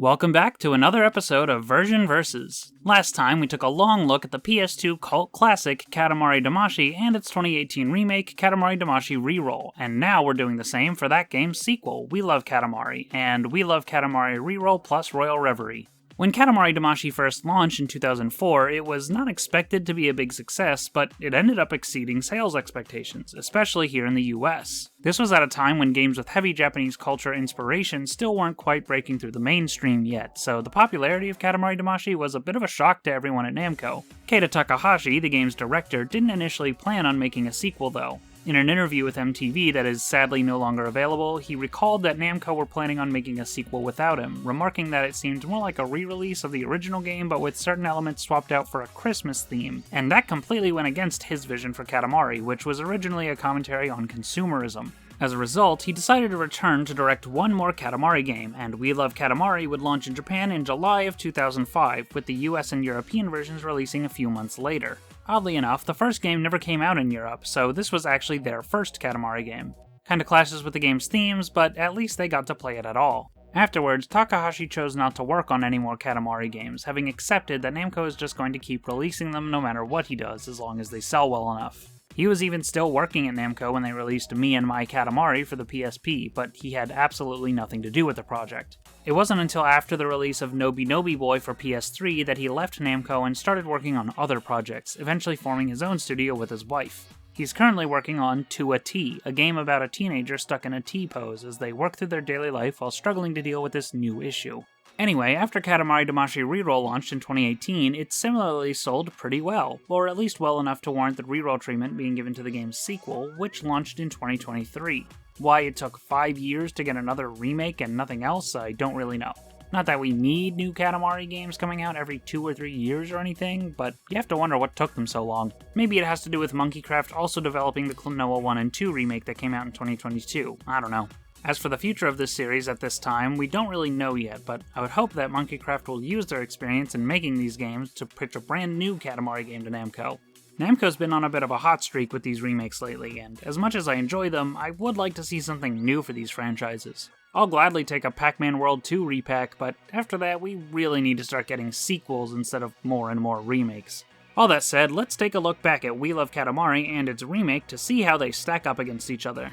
Welcome back to another episode of Version Versus. Last time we took a long look at the PS2 cult classic Katamari Damacy and its 2018 remake Katamari Damacy Reroll, and now we're doing the same for that game's sequel, We Love Katamari, and We Love Katamari Reroll plus Royal Reverie. When Katamari Damacy first launched in 2004, it was not expected to be a big success, but it ended up exceeding sales expectations, especially here in the US. This was at a time when games with heavy Japanese culture inspiration still weren't quite breaking through the mainstream yet, so the popularity of Katamari Damacy was a bit of a shock to everyone at Namco. Keita Takahashi, the game's director, didn't initially plan on making a sequel though. In an interview with MTV that is sadly no longer available, he recalled that Namco were planning on making a sequel without him, remarking that it seemed more like a re-release of the original game but with certain elements swapped out for a Christmas theme, and that completely went against his vision for Katamari, which was originally a commentary on consumerism. As a result, he decided to return to direct one more Katamari game, and We Love Katamari would launch in Japan in July of 2005, with the US and European versions releasing a few months later. Oddly enough, the first game never came out in Europe, so this was actually their first Katamari game. Kinda clashes with the game's themes, but at least they got to play it at all. Afterwards, Takahashi chose not to work on any more Katamari games, having accepted that Namco is just going to keep releasing them no matter what he does, as long as they sell well enough. He was even still working at Namco when they released Me and My Katamari for the PSP, but he had absolutely nothing to do with the project. It wasn't until after the release of Nobi Nobi Boy for PS3 that he left Namco and started working on other projects, eventually forming his own studio with his wife. He's currently working on To a T, a game about a teenager stuck in a T pose as they work through their daily life while struggling to deal with this new issue. Anyway, after Katamari Damacy Reroll launched in 2018, it similarly sold pretty well, or at least well enough to warrant the reroll treatment being given to the game's sequel, which launched in 2023. Why it took 5 years to get another remake and nothing else, I don't really know. Not that we need new Katamari games coming out every 2 or 3 years or anything, but you have to wonder what took them so long. Maybe it has to do with Monkeycraft also developing the Klonoa 1 and 2 remake that came out in 2022, I don't know. As for the future of this series at this time, we don't really know yet, but I would hope that Monkeycraft will use their experience in making these games to pitch a brand new Katamari game to Namco. Namco's been on a bit of a hot streak with these remakes lately, and as much as I enjoy them, I would like to see something new for these franchises. I'll gladly take a Pac-Man World 2 repack, but after that we really need to start getting sequels instead of more and more remakes. All that said, let's take a look back at We Love Katamari and its remake to see how they stack up against each other.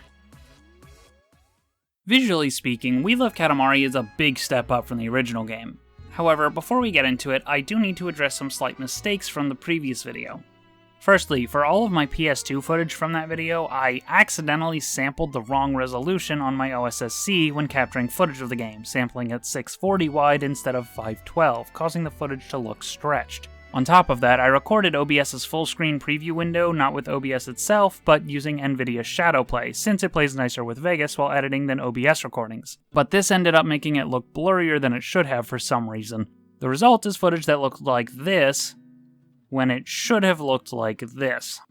Visually speaking, We Love Katamari is a big step up from the original game. However, before we get into it, I do need to address some slight mistakes from the previous video. Firstly, for all of my PS2 footage from that video, I accidentally sampled the wrong resolution on my OSSC when capturing footage of the game, sampling at 640 wide instead of 512, causing the footage to look stretched. On top of that, I recorded OBS's full-screen preview window not with OBS itself, but using NVIDIA's Shadowplay, since it plays nicer with Vegas while editing than OBS recordings. But this ended up making it look blurrier than it should have for some reason. The result is footage that looked like this, when it should have looked like this.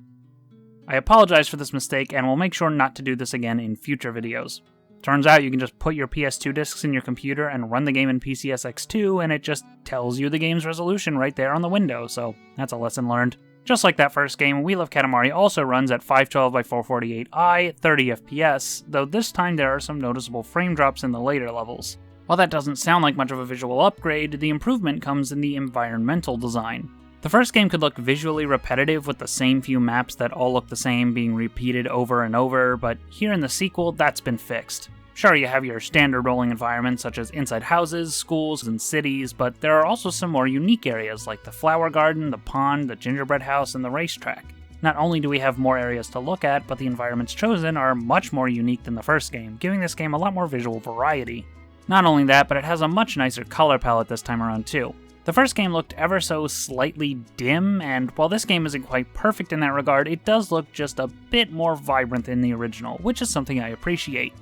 I apologize for this mistake and will make sure not to do this again in future videos. Turns out you can just put your PS2 discs in your computer and run the game in PCSX2 and it just tells you the game's resolution right there on the window, so that's a lesson learned. Just like that first game, We Love Katamari also runs at 512x448i, 30 FPS, though this time there are some noticeable frame drops in the later levels. While that doesn't sound like much of a visual upgrade, the improvement comes in the environmental design. The first game could look visually repetitive with the same few maps that all look the same being repeated over and over, but here in the sequel, that's been fixed. Sure, you have your standard rolling environments such as inside houses, schools, and cities, but there are also some more unique areas like the flower garden, the pond, the gingerbread house, and the racetrack. Not only do we have more areas to look at, but the environments chosen are much more unique than the first game, giving this game a lot more visual variety. Not only that, but it has a much nicer color palette this time around too. The first game looked ever so slightly dim, and while this game isn't quite perfect in that regard, it does look just a bit more vibrant than the original, which is something I appreciate.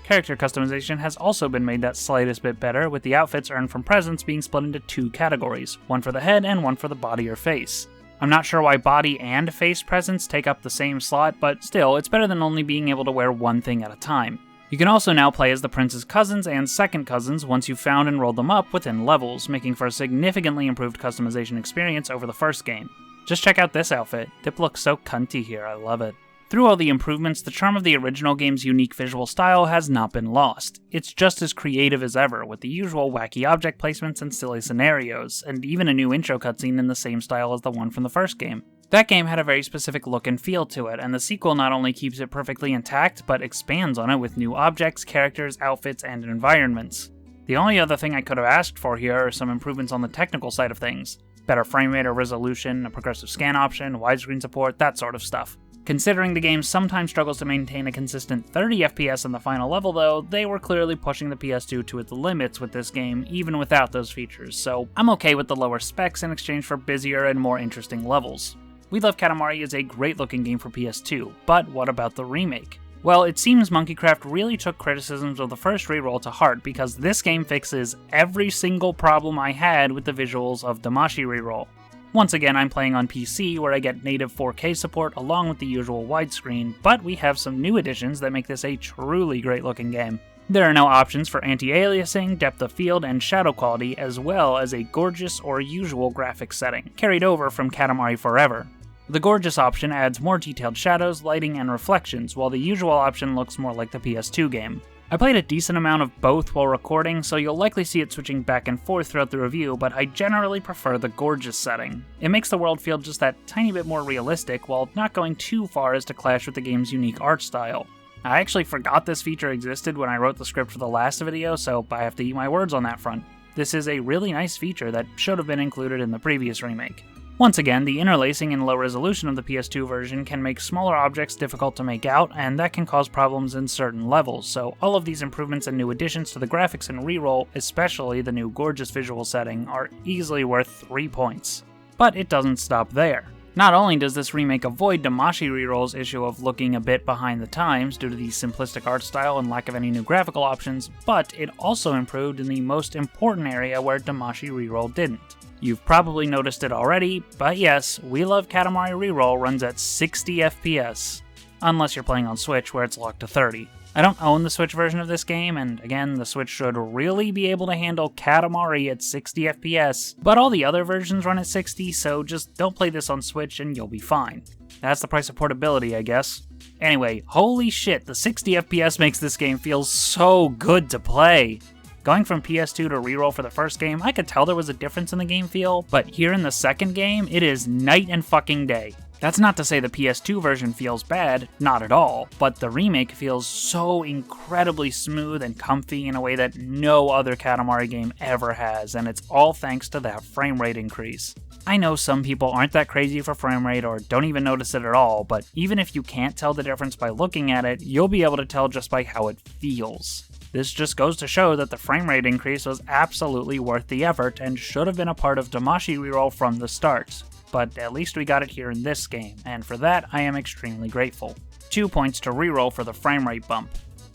Character customization has also been made that slightest bit better, with the outfits earned from presents being split into 2 categories, one for the head and one for the body or face. I'm not sure why body and face presents take up the same slot, but still, it's better than only being able to wear one thing at a time. You can also now play as the prince's cousins and second cousins once you've found and rolled them up within levels, making for a significantly improved customization experience over the first game. Just check out this outfit. Dip looks so cunty here, I love it. Through all the improvements, the charm of the original game's unique visual style has not been lost. It's just as creative as ever, with the usual wacky object placements and silly scenarios, and even a new intro cutscene in the same style as the one from the first game. That game had a very specific look and feel to it, and the sequel not only keeps it perfectly intact, but expands on it with new objects, characters, outfits, and environments. The only other thing I could have asked for here are some improvements on the technical side of things. Better frame rate or resolution, a progressive scan option, widescreen support, that sort of stuff. Considering the game sometimes struggles to maintain a consistent 30 FPS in the final level though, they were clearly pushing the PS2 to its limits with this game even without those features, so I'm okay with the lower specs in exchange for busier and more interesting levels. We Love Katamari is a great looking game for PS2, but what about the remake? Well, it seems Monkeycraft really took criticisms of the first Reroll to heart because this game fixes every single problem I had with the visuals of Damashi Reroll. Once again, I'm playing on PC, where I get native 4K support along with the usual widescreen, but we have some new additions that make this a truly great looking game. There are now options for anti-aliasing, depth of field, and shadow quality, as well as a gorgeous or usual graphics setting, carried over from Katamari Forever. The gorgeous option adds more detailed shadows, lighting, and reflections, while the usual option looks more like the PS2 game. I played a decent amount of both while recording, so you'll likely see it switching back and forth throughout the review, but I generally prefer the gorgeous setting. It makes the world feel just that tiny bit more realistic, while not going too far as to clash with the game's unique art style. I actually forgot this feature existed when I wrote the script for the last video, so I have to eat my words on that front. This is a really nice feature that should have been included in the previous remake. Once again, the interlacing and low resolution of the PS2 version can make smaller objects difficult to make out, and that can cause problems in certain levels, so all of these improvements and new additions to the graphics in Reroll, especially the new gorgeous visual setting, are easily worth 3 points. But it doesn't stop there. Not only does this remake avoid Damashi Reroll's issue of looking a bit behind the times due to the simplistic art style and lack of any new graphical options, but it also improved in the most important area where Damashi Reroll didn't. You've probably noticed it already, but yes, We Love Katamari Reroll runs at 60 FPS. Unless you're playing on Switch, where it's locked to 30. I don't own the Switch version of this game, and again, the Switch should really be able to handle Katamari at 60 FPS, but all the other versions run at 60, so just don't play this on Switch and you'll be fine. That's the price of portability, I guess. Anyway, holy shit, the 60 FPS makes this game feel so good to play. Going from PS2 to Reroll for the first game, I could tell there was a difference in the game feel, but here in the second game, it is night and fucking day. That's not to say the PS2 version feels bad, not at all, but the remake feels so incredibly smooth and comfy in a way that no other Katamari game ever has, and it's all thanks to that frame rate increase. I know some people aren't that crazy for frame rate or don't even notice it at all, but even if you can't tell the difference by looking at it, you'll be able to tell just by how it feels. This just goes to show that the frame rate increase was absolutely worth the effort and should have been a part of Damashi Reroll from the start. But at least we got it here in this game, and for that I am extremely grateful. 2 points to Reroll for the frame rate bump.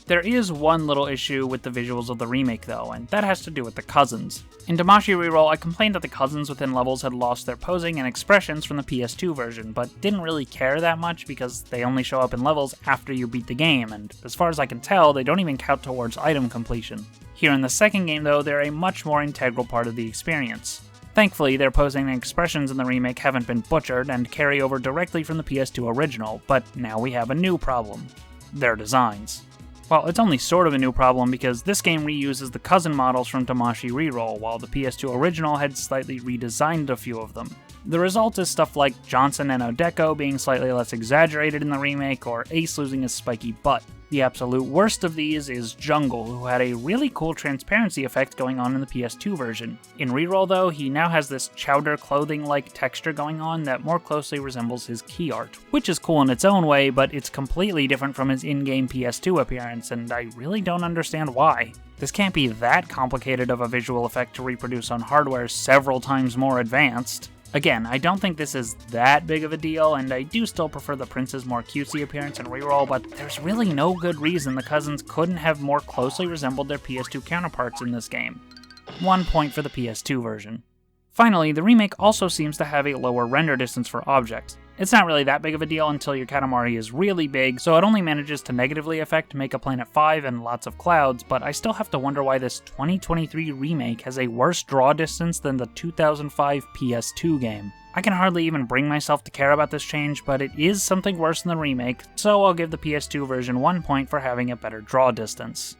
There is one little issue with the visuals of the remake though, and that has to do with the cousins. In Damashi Reroll, I complained that the cousins within levels had lost their posing and expressions from the PS2 version, but didn't really care that much because they only show up in levels after you beat the game, and as far as I can tell, they don't even count towards item completion. Here in the second game though, they're a much more integral part of the experience. Thankfully, their posing and expressions in the remake haven't been butchered and carry over directly from the PS2 original, but now we have a new problem. Their designs. Well, it's only sort of a new problem because this game reuses the cousin models from Damashi Reroll, while the PS2 original had slightly redesigned a few of them. The result is stuff like Johnson and Odeko being slightly less exaggerated in the remake, or Ace losing his spiky butt. The absolute worst of these is Jungle, who had a really cool transparency effect going on in the PS2 version. In Reroll though, he now has this chowder clothing-like texture going on that more closely resembles his key art, which is cool in its own way, but it's completely different from his in-game PS2 appearance, and I really don't understand why. This can't be that complicated of a visual effect to reproduce on hardware several times more advanced. Again, I don't think this is that big of a deal, and I do still prefer the prince's more cutesy appearance in Reroll, but there's really no good reason the cousins couldn't have more closely resembled their PS2 counterparts in this game. 1 point for the PS2 version. Finally, the remake also seems to have a lower render distance for objects. It's not really that big of a deal until your Katamari is really big, so it only manages to negatively affect Make a Planet 5 and lots of clouds, but I still have to wonder why this 2023 remake has a worse draw distance than the 2005 PS2 game. I can hardly even bring myself to care about this change, but it is something worse than the remake, so I'll give the PS2 version 1 point for having a better draw distance.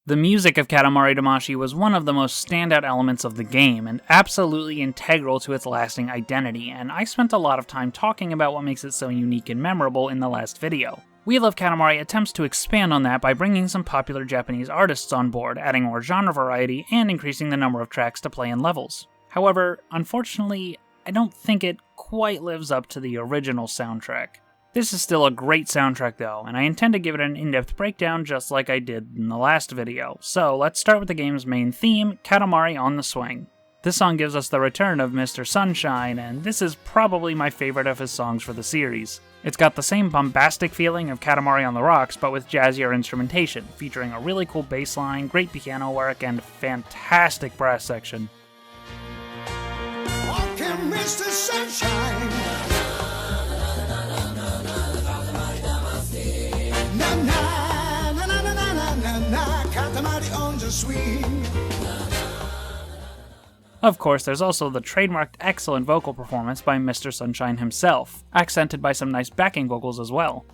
The music of Katamari Damacy was one of the most standout elements of the game, and absolutely integral to its lasting identity, and I spent a lot of time talking about what makes it so unique and memorable in the last video. We Love Katamari attempts to expand on that by bringing some popular Japanese artists on board, adding more genre variety, and increasing the number of tracks to play in levels. However, unfortunately, I don't think it quite lives up to the original soundtrack. This is still a great soundtrack though, and I intend to give it an in-depth breakdown just like I did in the last video. So let's start with the game's main theme, Katamari on the Swing. This song gives us the return of Mr. Sunshine, and this is probably my favorite of his songs for the series. It's got the same bombastic feeling of Katamari on the Rocks, but with jazzier instrumentation, featuring a really cool bass line, great piano work, and fantastic brass section. Mr. Sunshine. Na na na na na na na na, Katamari on the swing. Of course, there's also the trademarked excellent vocal performance by Mr. Sunshine himself, accented by some nice backing vocals as well.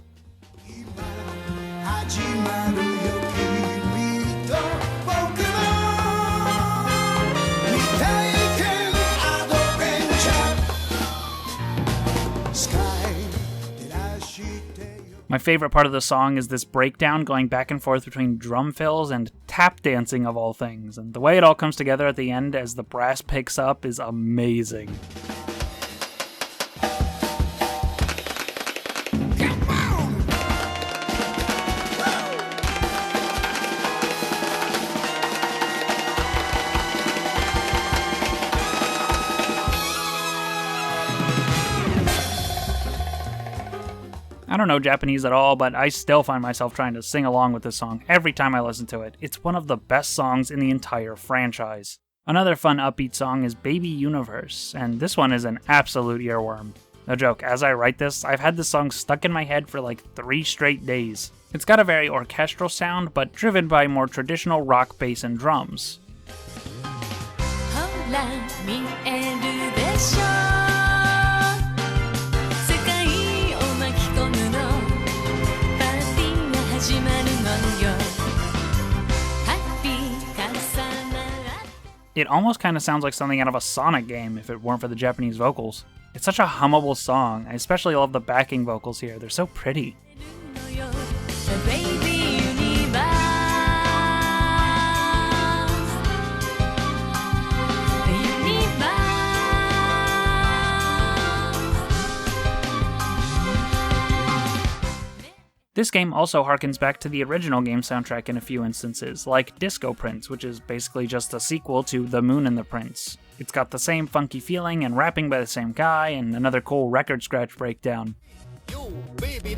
My favorite part of the song is this breakdown going back and forth between drum fills and tap dancing of all things, and the way it all comes together at the end as the brass picks up is amazing. I don't know Japanese at all, but I still find myself trying to sing along with this song every time I listen to it. It's one of the best songs in the entire franchise. Another fun upbeat song is Baby Universe, and this one is an absolute earworm. No joke, as I write this, I've had this song stuck in my head for like 3 straight days. It's got a very orchestral sound, but driven by more traditional rock bass and drums. It almost kind of sounds like something out of a Sonic game if it weren't for the Japanese vocals. It's such a hummable song. I especially love the backing vocals here. They're so pretty. This game also harkens back to the original game soundtrack in a few instances, like Disco Prince, which is basically just a sequel to The Moon and the Prince. It's got the same funky feeling and rapping by the same guy, and another cool record scratch breakdown. Yo, baby,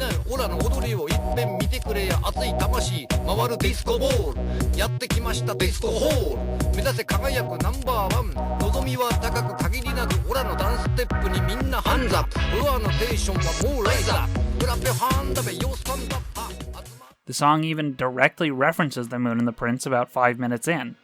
the song even directly references The Moon and the Prince about 5 minutes in.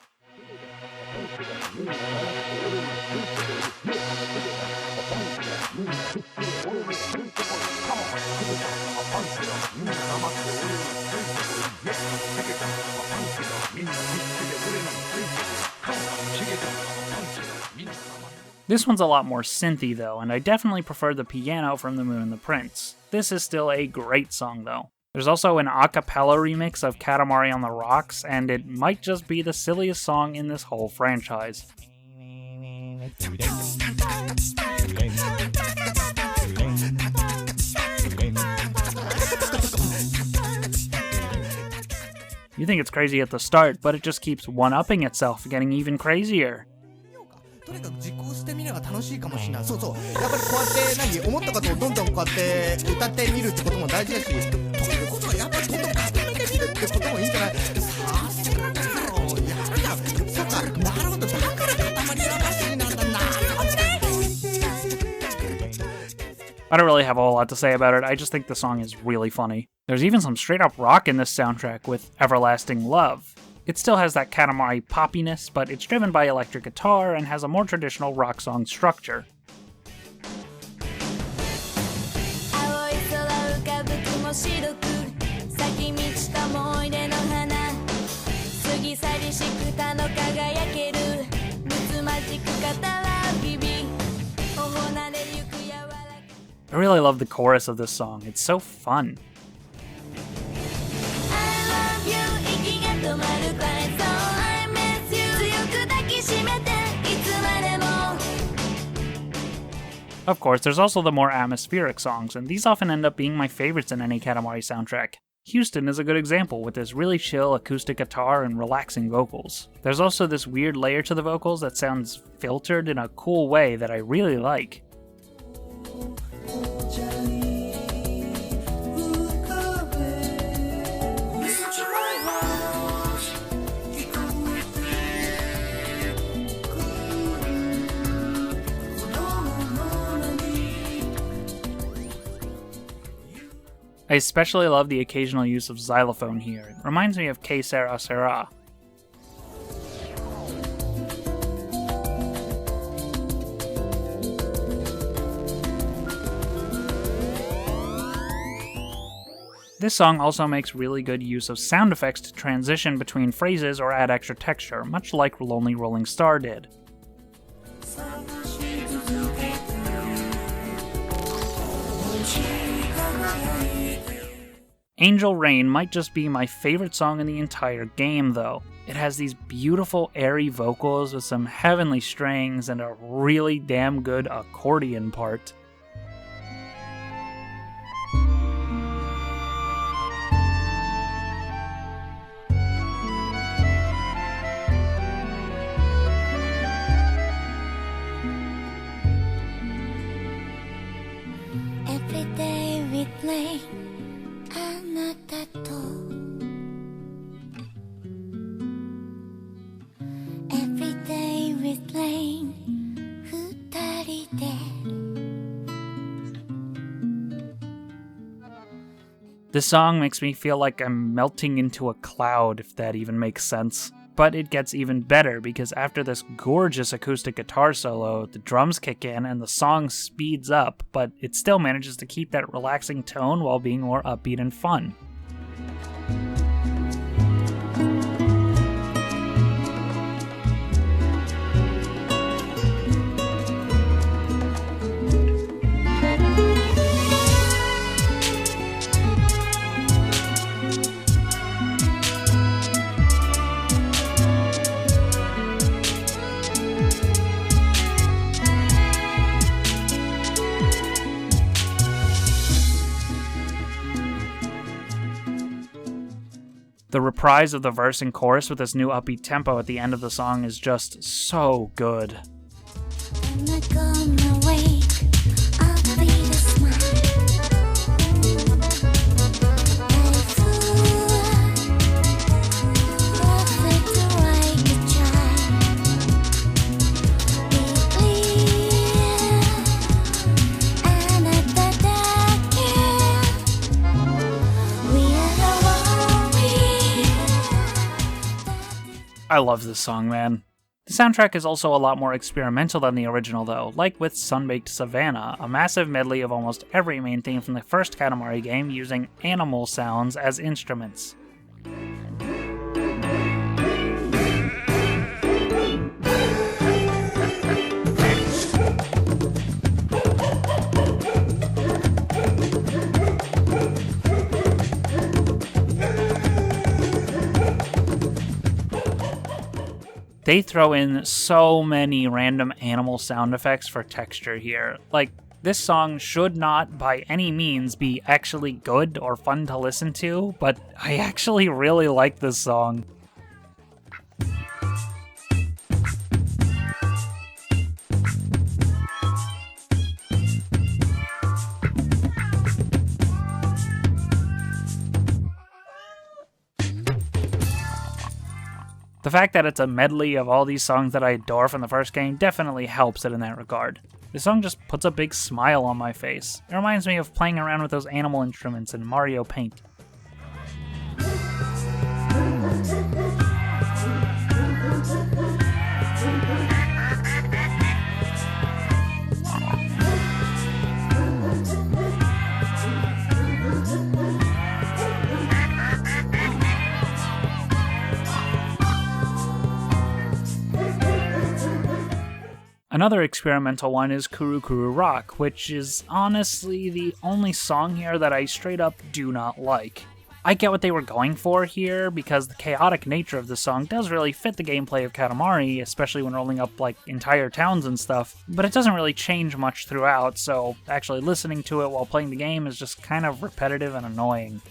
This one's a lot more synthy though, and I definitely prefer the piano from The Moon and the Prince. This is still a great song though. There's also an a cappella remix of Katamari on the Rocks, and it might just be the silliest song in this whole franchise. You think it's crazy at the start, but it just keeps one-upping itself, getting even crazier. とにかく実行してみれば楽しいかもしれない。そうそう。やっぱりこうやって思ったことをどんどんこうやって歌ってみるってことも大事だし、ということはやっぱりどんどん固めてみるってこともいいんじゃない。さすがだろう。やるやん。そっか。なるほど。だから塊魂なんだ。なるほどね。I don't really have a whole lot to say about it. I just think the song is really funny. There's even some straight up rock in this soundtrack with Everlasting Love. It still has that Katamari poppiness, but it's driven by electric guitar and has a more traditional rock song structure. I really love the chorus of this song, it's so fun. Of course, there's also the more atmospheric songs, and these often end up being my favorites in any Katamari soundtrack. Houston is a good example, with this really chill acoustic guitar and relaxing vocals. There's also this weird layer to the vocals that sounds filtered in a cool way that I really like. I especially love the occasional use of xylophone here. It reminds me of Que Sera Sera. This song also makes really good use of sound effects to transition between phrases or add extra texture, much like Lonely Rolling Star did. Angel Rain might just be my favorite song in the entire game, though. It has these beautiful airy vocals with some heavenly strings and a really damn good accordion part. Every day we play Every day we're playing 二人で This song makes me feel like I'm melting into a cloud, if that even makes sense. But it gets even better because after this gorgeous acoustic guitar solo, the drums kick in and the song speeds up, but it still manages to keep that relaxing tone while being more upbeat and fun. The reprise of the verse and chorus with this new upbeat tempo at the end of the song is just so good. I'm not gonna wait, I'll be the smile. I love this song, man. The soundtrack is also a lot more experimental than the original though, like with Sunbaked Savannah, a massive medley of almost every main theme from the first Katamari game using animal sounds as instruments. They throw in so many random animal sound effects for texture here. Like, this song should not by any means be actually good or fun to listen to, but I actually really like this song. The fact that it's a medley of all these songs that I adore from the first game definitely helps it in that regard. This song just puts a big smile on my face. It reminds me of playing around with those animal instruments in Mario Paint. Another experimental one is Kuru Kuru Rock, which is honestly the only song here that I straight up do not like. I get what they were going for here, because the chaotic nature of the song does really fit the gameplay of Katamari, especially when rolling up like entire towns and stuff, but it doesn't really change much throughout, so actually listening to it while playing the game is just kind of repetitive and annoying.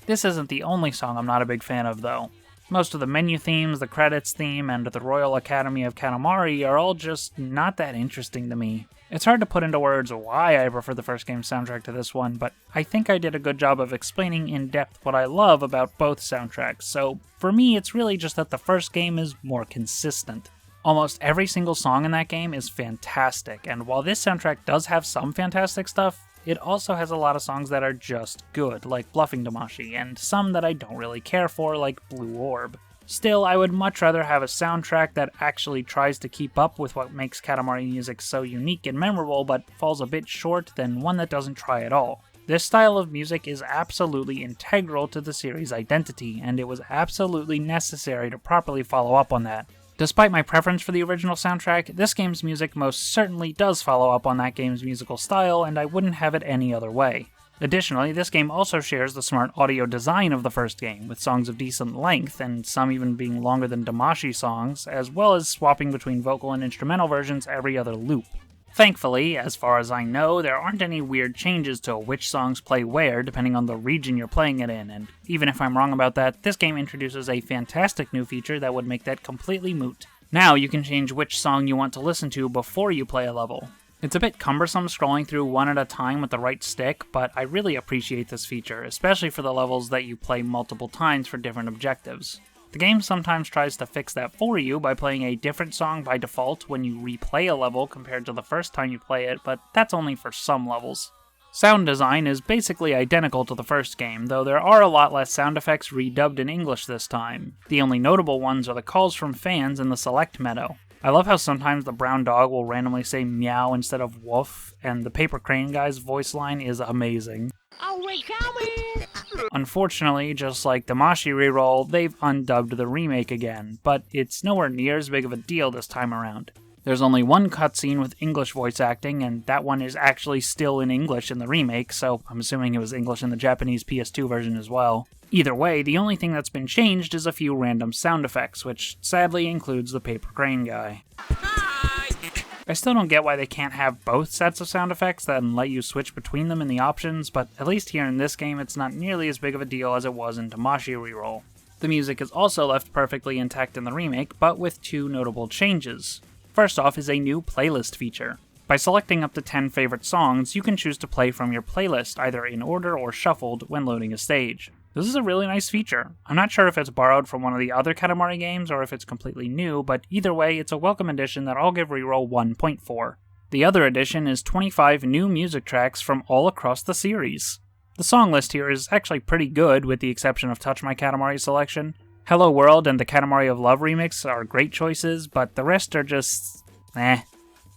This isn't the only song I'm not a big fan of, though. Most of the menu themes, the credits theme, and the Royal Academy of Katamari are all just not that interesting to me. It's hard to put into words why I prefer the first game's soundtrack to this one, but I think I did a good job of explaining in depth what I love about both soundtracks, so for me it's really just that the first game is more consistent. Almost every single song in that game is fantastic, and while this soundtrack does have some fantastic stuff, it also has a lot of songs that are just good, like Bluffing Damashi, and some that I don't really care for, like Blue Orb. Still, I would much rather have a soundtrack that actually tries to keep up with what makes Katamari music so unique and memorable, but falls a bit short than one that doesn't try at all. This style of music is absolutely integral to the series' identity, and it was absolutely necessary to properly follow up on that. Despite my preference for the original soundtrack, this game's music most certainly does follow up on that game's musical style, and I wouldn't have it any other way. Additionally, this game also shares the smart audio design of the first game, with songs of decent length, and some even being longer than Damashi songs, as well as swapping between vocal and instrumental versions every other loop. Thankfully, as far as I know, there aren't any weird changes to which songs play where depending on the region you're playing it in, and even if I'm wrong about that, this game introduces a fantastic new feature that would make that completely moot. Now you can change which song you want to listen to before you play a level. It's a bit cumbersome scrolling through one at a time with the right stick, but I really appreciate this feature, especially for the levels that you play multiple times for different objectives. The game sometimes tries to fix that for you by playing a different song by default when you replay a level compared to the first time you play it, but that's only for some levels. Sound design is basically identical to the first game, though there are a lot less sound effects redubbed in English this time. The only notable ones are the calls from fans in the select meadow. I love how sometimes the brown dog will randomly say meow instead of woof, and the paper crane guy's voice line is amazing. Are we coming? Unfortunately, just like Damashi Reroll, they've undubbed the remake again, but it's nowhere near as big of a deal this time around. There's only one cutscene with English voice acting, and that one is actually still in English in the remake, so I'm assuming it was English in the Japanese PS2 version as well. Either way, the only thing that's been changed is a few random sound effects, which sadly includes the paper crane guy. I still don't get why they can't have both sets of sound effects and let you switch between them in the options, but at least here in this game it's not nearly as big of a deal as it was in Damashi Reroll. The music is also left perfectly intact in the remake, but with two notable changes. First off is a new playlist feature. By selecting up to 10 favorite songs, you can choose to play from your playlist either in order or shuffled when loading a stage. This is a really nice feature. I'm not sure if it's borrowed from one of the other Katamari games or if it's completely new, but either way, it's a welcome addition that I'll give Reroll 1 point for. The other addition is 25 new music tracks from all across the series. The song list here is actually pretty good, with the exception of Touch My Katamari selection. Hello World and the Katamari of Love remix are great choices, but the rest are just...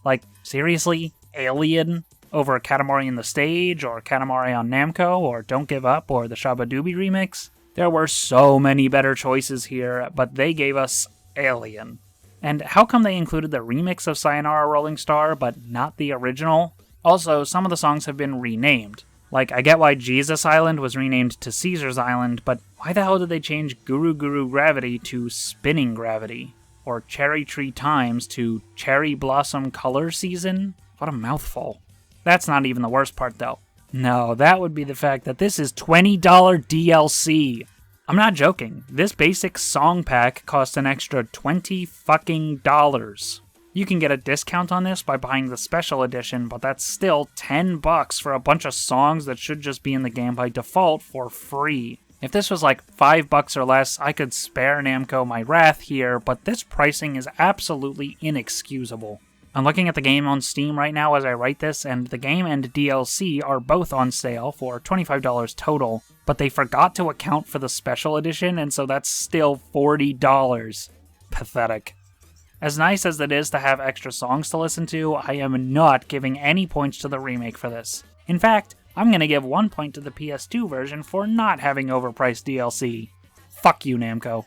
Like, seriously? Alien? Over a Katamari in the Stage, or Katamari on Namco, or Don't Give Up, or the Shabadoobie remix? There were so many better choices here, but they gave us Alien. And how come they included the remix of Sayonara Rolling Star, but not the original? Also, some of the songs have been renamed. Like, I get why Jesus Island was renamed to Caesar's Island, but why the hell did they change Guru Guru Gravity to Spinning Gravity? Or Cherry Tree Times to Cherry Blossom Color Season? What a mouthful. That's not even the worst part, though. No, that would be the fact that this is $20 DLC. I'm not joking. This basic song pack costs an extra $20 fucking dollars. You can get a discount on this by buying the special edition, but that's still $10 for a bunch of songs that should just be in the game by default for free. If this was like $5 or less, I could spare Namco my wrath here, but this pricing is absolutely inexcusable. I'm looking at the game on Steam right now as I write this, and the game and DLC are both on sale for $25 total, but they forgot to account for the special edition, and so that's still $40. Pathetic. As nice as it is to have extra songs to listen to, I am not giving any points to the remake for this. In fact, I'm gonna give 1 point to the PS2 version for not having overpriced DLC. Fuck you, Namco.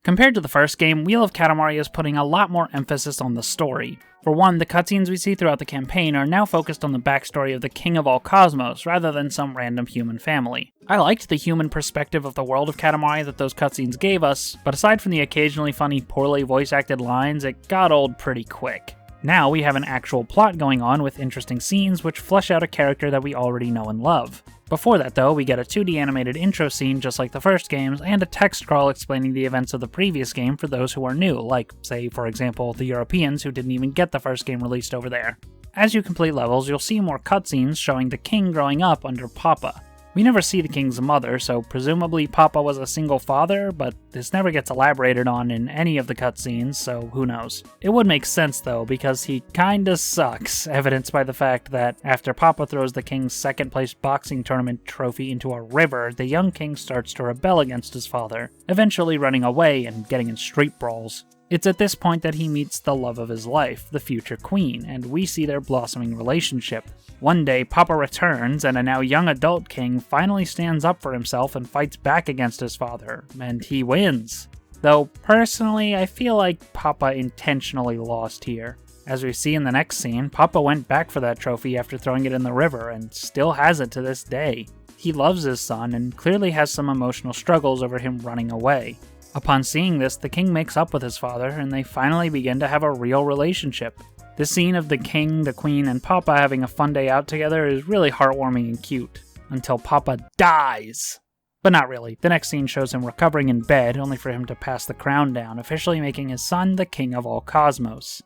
Compared to the first game, Wheel of Katamari is putting a lot more emphasis on the story. For one, the cutscenes we see throughout the campaign are now focused on the backstory of the King of all Cosmos, rather than some random human family. I liked the human perspective of the world of Katamari that those cutscenes gave us, but aside from the occasionally funny, poorly voice-acted lines, it got old pretty quick. Now we have an actual plot going on with interesting scenes which flesh out a character that we already know and love. Before that though, we get a 2D animated intro scene just like the first games, and a text scroll explaining the events of the previous game for those who are new, like, say, for example, the Europeans who didn't even get the first game released over there. As you complete levels, you'll see more cutscenes showing the king growing up under Papa. We never see the king's mother, so presumably Papa was a single father, but this never gets elaborated on in any of the cutscenes, so who knows. It would make sense though, because he kinda sucks, evidenced by the fact that after Papa throws the king's second place boxing tournament trophy into a river, the young king starts to rebel against his father, eventually running away and getting in street brawls. It's at this point that he meets the love of his life, the future queen, and we see their blossoming relationship. One day, Papa returns, and a now young adult king finally stands up for himself and fights back against his father, and he wins. Though, personally, I feel like Papa intentionally lost here. As we see in the next scene, Papa went back for that trophy after throwing it in the river, and still has it to this day. He loves his son, and clearly has some emotional struggles over him running away. Upon seeing this, the king makes up with his father, and they finally begin to have a real relationship. This scene of the king, the queen, and Papa having a fun day out together is really heartwarming and cute, until Papa dies. But not really. The next scene shows him recovering in bed, only for him to pass the crown down, officially making his son the king of all Cosmos.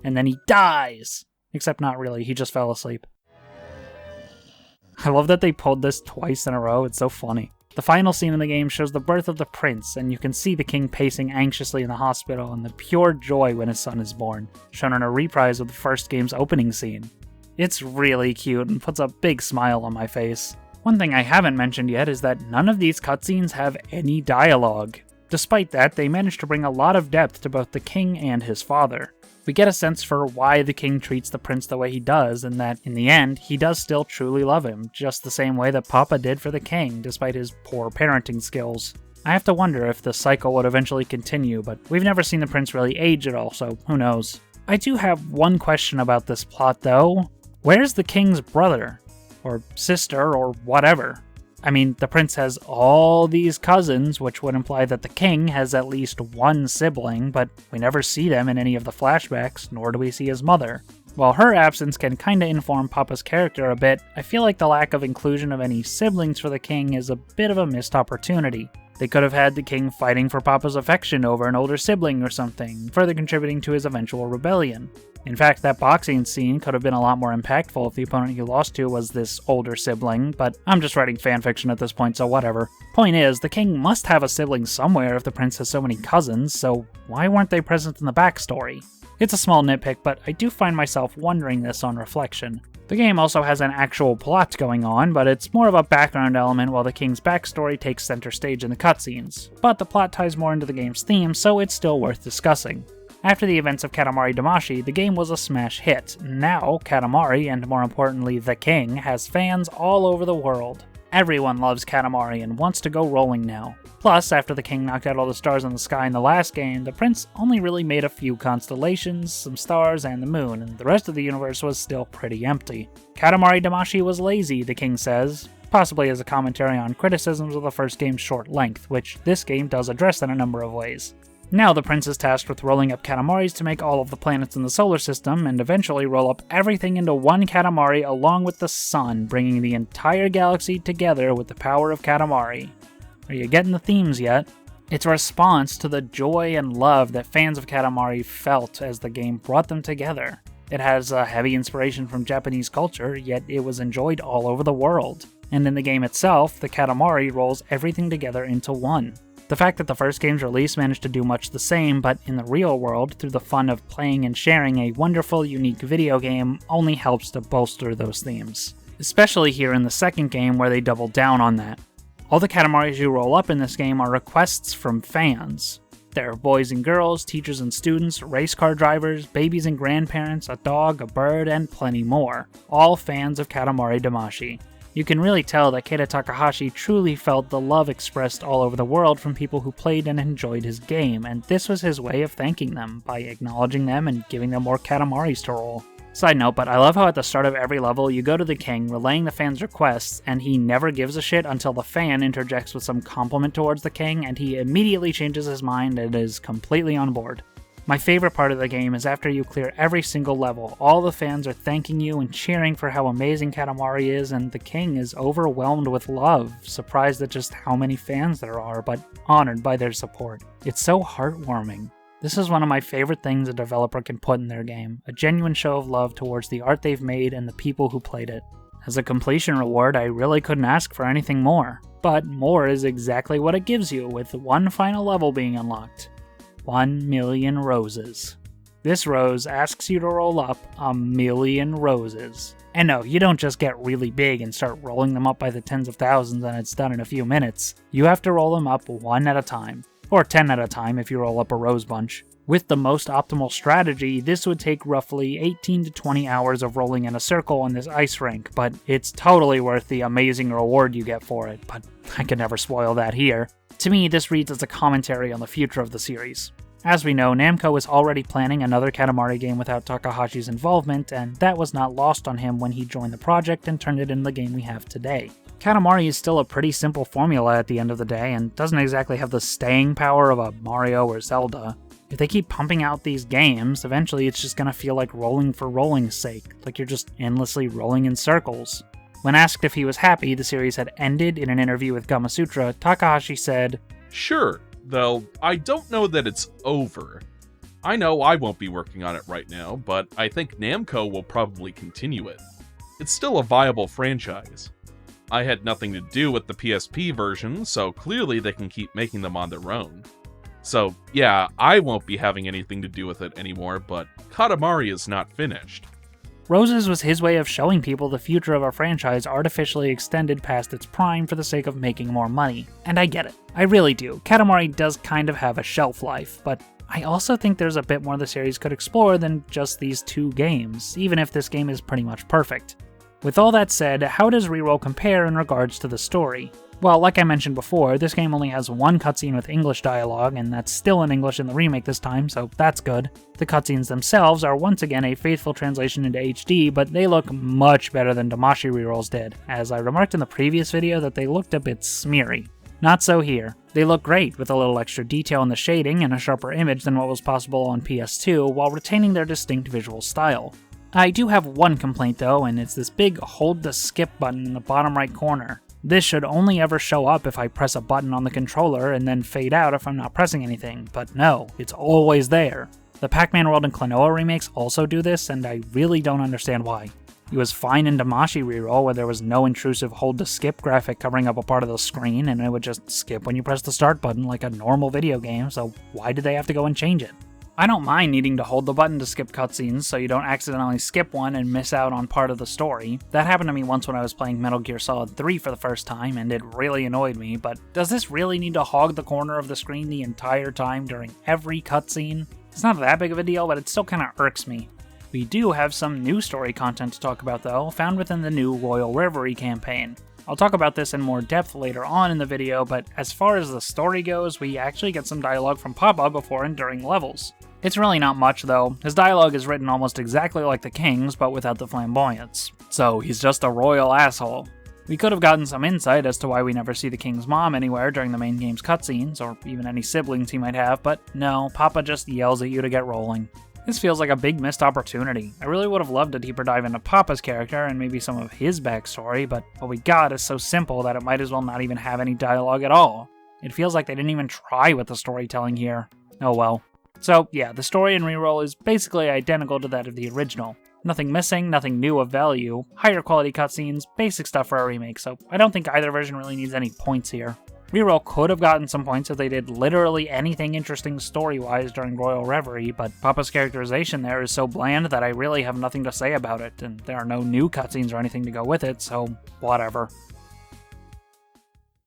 And then he dies! Except not really, he just fell asleep. I love that they pulled this twice in a row, it's so funny. The final scene in the game shows the birth of the prince, and you can see the king pacing anxiously in the hospital and the pure joy when his son is born, shown in a reprise of the first game's opening scene. It's really cute and puts a big smile on my face. One thing I haven't mentioned yet is that none of these cutscenes have any dialogue. Despite that, they managed to bring a lot of depth to both the king and his father. We get a sense for why the king treats the prince the way he does, and that, in the end, he does still truly love him, just the same way that Papa did for the king, despite his poor parenting skills. I have to wonder if the cycle would eventually continue, but we've never seen the prince really age at all, so who knows. I do have one question about this plot, though. Where's the king's brother? Or sister, or whatever? I mean, the prince has all these cousins, which would imply that the king has at least one sibling, but we never see them in any of the flashbacks, nor do we see his mother. While her absence can kinda inform Papa's character a bit, I feel like the lack of inclusion of any siblings for the king is a bit of a missed opportunity. They could have had the king fighting for Papa's affection over an older sibling or something, further contributing to his eventual rebellion. In fact, that boxing scene could have been a lot more impactful if the opponent he lost to was this older sibling, but I'm just writing fanfiction at this point, so whatever. Point is, the king must have a sibling somewhere if the prince has so many cousins, so why weren't they present in the backstory? It's a small nitpick, but I do find myself wondering this on reflection. The game also has an actual plot going on, but it's more of a background element while the king's backstory takes center stage in the cutscenes. But the plot ties more into the game's theme, so it's still worth discussing. After the events of Katamari Damacy, the game was a smash hit. Now, Katamari, and more importantly, the king, has fans all over the world. Everyone loves Katamari and wants to go rolling now. Plus, after the king knocked out all the stars in the sky in the last game, the prince only really made a few constellations, some stars, and the moon, and the rest of the universe was still pretty empty. Katamari Damacy was lazy, the king says, possibly as a commentary on criticisms of the first game's short length, which this game does address in a number of ways. Now the prince is tasked with rolling up Katamaris to make all of the planets in the solar system, and eventually roll up everything into one Katamari along with the sun, bringing the entire galaxy together with the power of Katamari. Are you getting the themes yet? It's a response to the joy and love that fans of Katamari felt as the game brought them together. It has a heavy inspiration from Japanese culture, yet it was enjoyed all over the world. And in the game itself, the Katamari rolls everything together into one. The fact that the first game's release managed to do much the same, but in the real world, through the fun of playing and sharing a wonderful, unique video game, only helps to bolster those themes. Especially here in the second game, where they double down on that. All the Katamaris you roll up in this game are requests from fans. There are boys and girls, teachers and students, race car drivers, babies and grandparents, a dog, a bird, and plenty more, all fans of Katamari Damacy. You can really tell that Keita Takahashi truly felt the love expressed all over the world from people who played and enjoyed his game, and this was his way of thanking them, by acknowledging them and giving them more Katamaris to roll. Side note, but I love how at the start of every level you go to the king, relaying the fan's requests, and he never gives a shit until the fan interjects with some compliment towards the king, and he immediately changes his mind and is completely on board. My favorite part of the game is after you clear every single level, all the fans are thanking you and cheering for how amazing Katamari is, and the king is overwhelmed with love, surprised at just how many fans there are, but honored by their support. It's so heartwarming. This is one of my favorite things a developer can put in their game, a genuine show of love towards the art they've made and the people who played it. As a completion reward, I really couldn't ask for anything more. But more is exactly what it gives you, with one final level being unlocked. 1,000,000 roses. This rose asks you to roll up 1,000,000 roses. And no, you don't just get really big and start rolling them up by the tens of thousands and it's done in a few minutes. You have to roll them up one at a time. Or 10 at a time if you roll up a rose bunch. With the most optimal strategy, this would take roughly 18 to 20 hours of rolling in a circle on this ice rink, but it's totally worth the amazing reward you get for it, but I could never spoil that here. To me, this reads as a commentary on the future of the series. As we know, Namco is already planning another Katamari game without Takahashi's involvement, and that was not lost on him when he joined the project and turned it into the game we have today. Katamari is still a pretty simple formula at the end of the day, and doesn't exactly have the staying power of a Mario or Zelda. If they keep pumping out these games, eventually it's just gonna feel like rolling for rolling's sake, like you're just endlessly rolling in circles. When asked if he was happy the series had ended in an interview with Gamasutra, Takahashi said, "Sure, though I don't know that it's over. I know I won't be working on it right now, but I think Namco will probably continue it. It's still a viable franchise. I had nothing to do with the PSP version, so clearly they can keep making them on their own. So yeah, I won't be having anything to do with it anymore, but Katamari is not finished." Roses was his way of showing people the future of a franchise artificially extended past its prime for the sake of making more money. And I get it. I really do. Katamari does kind of have a shelf life, but I also think there's a bit more the series could explore than just these two games, even if this game is pretty much perfect. With all that said, how does Reroll compare in regards to the story? Well, like I mentioned before, this game only has one cutscene with English dialogue, and that's still in English in the remake this time, so that's good. The cutscenes themselves are once again a faithful translation into HD, but they look much better than Damacy Rerolls did, as I remarked in the previous video that they looked a bit smeary. Not so here. They look great, with a little extra detail in the shading and a sharper image than what was possible on PS2, while retaining their distinct visual style. I do have one complaint though, and it's this big hold to skip button in the bottom right corner. This should only ever show up if I press a button on the controller and then fade out if I'm not pressing anything, but no, it's always there. The Pac-Man World and Klonoa remakes also do this, and I really don't understand why. It was fine in Damacy Reroll where there was no intrusive hold to skip graphic covering up a part of the screen, and it would just skip when you press the start button like a normal video game, so why did they have to go and change it? I don't mind needing to hold the button to skip cutscenes so you don't accidentally skip one and miss out on part of the story. That happened to me once when I was playing Metal Gear Solid 3 for the first time, and it really annoyed me, but does this really need to hog the corner of the screen the entire time during every cutscene? It's not that big of a deal, but it still kinda irks me. We do have some new story content to talk about though, found within the new Royal Reverie campaign. I'll talk about this in more depth later on in the video, but as far as the story goes, we actually get some dialogue from Papa before and during levels. It's really not much though. His dialogue is written almost exactly like the King's, but without the flamboyance. So he's just a royal asshole. We could have gotten some insight as to why we never see the King's mom anywhere during the main game's cutscenes, or even any siblings he might have, but no, Papa just yells at you to get rolling. This feels like a big missed opportunity. I really would have loved a deeper dive into Papa's character and maybe some of his backstory, but what we got is so simple that it might as well not even have any dialogue at all. It feels like they didn't even try with the storytelling here. Oh well. So yeah, the story in Reroll is basically identical to that of the original. Nothing missing, nothing new of value, higher quality cutscenes, basic stuff for a remake, so I don't think either version really needs any points here. Reroll could have gotten some points if they did literally anything interesting story-wise during Royal Reverie, but Papa's characterization there is so bland that I really have nothing to say about it, and there are no new cutscenes or anything to go with it, so whatever.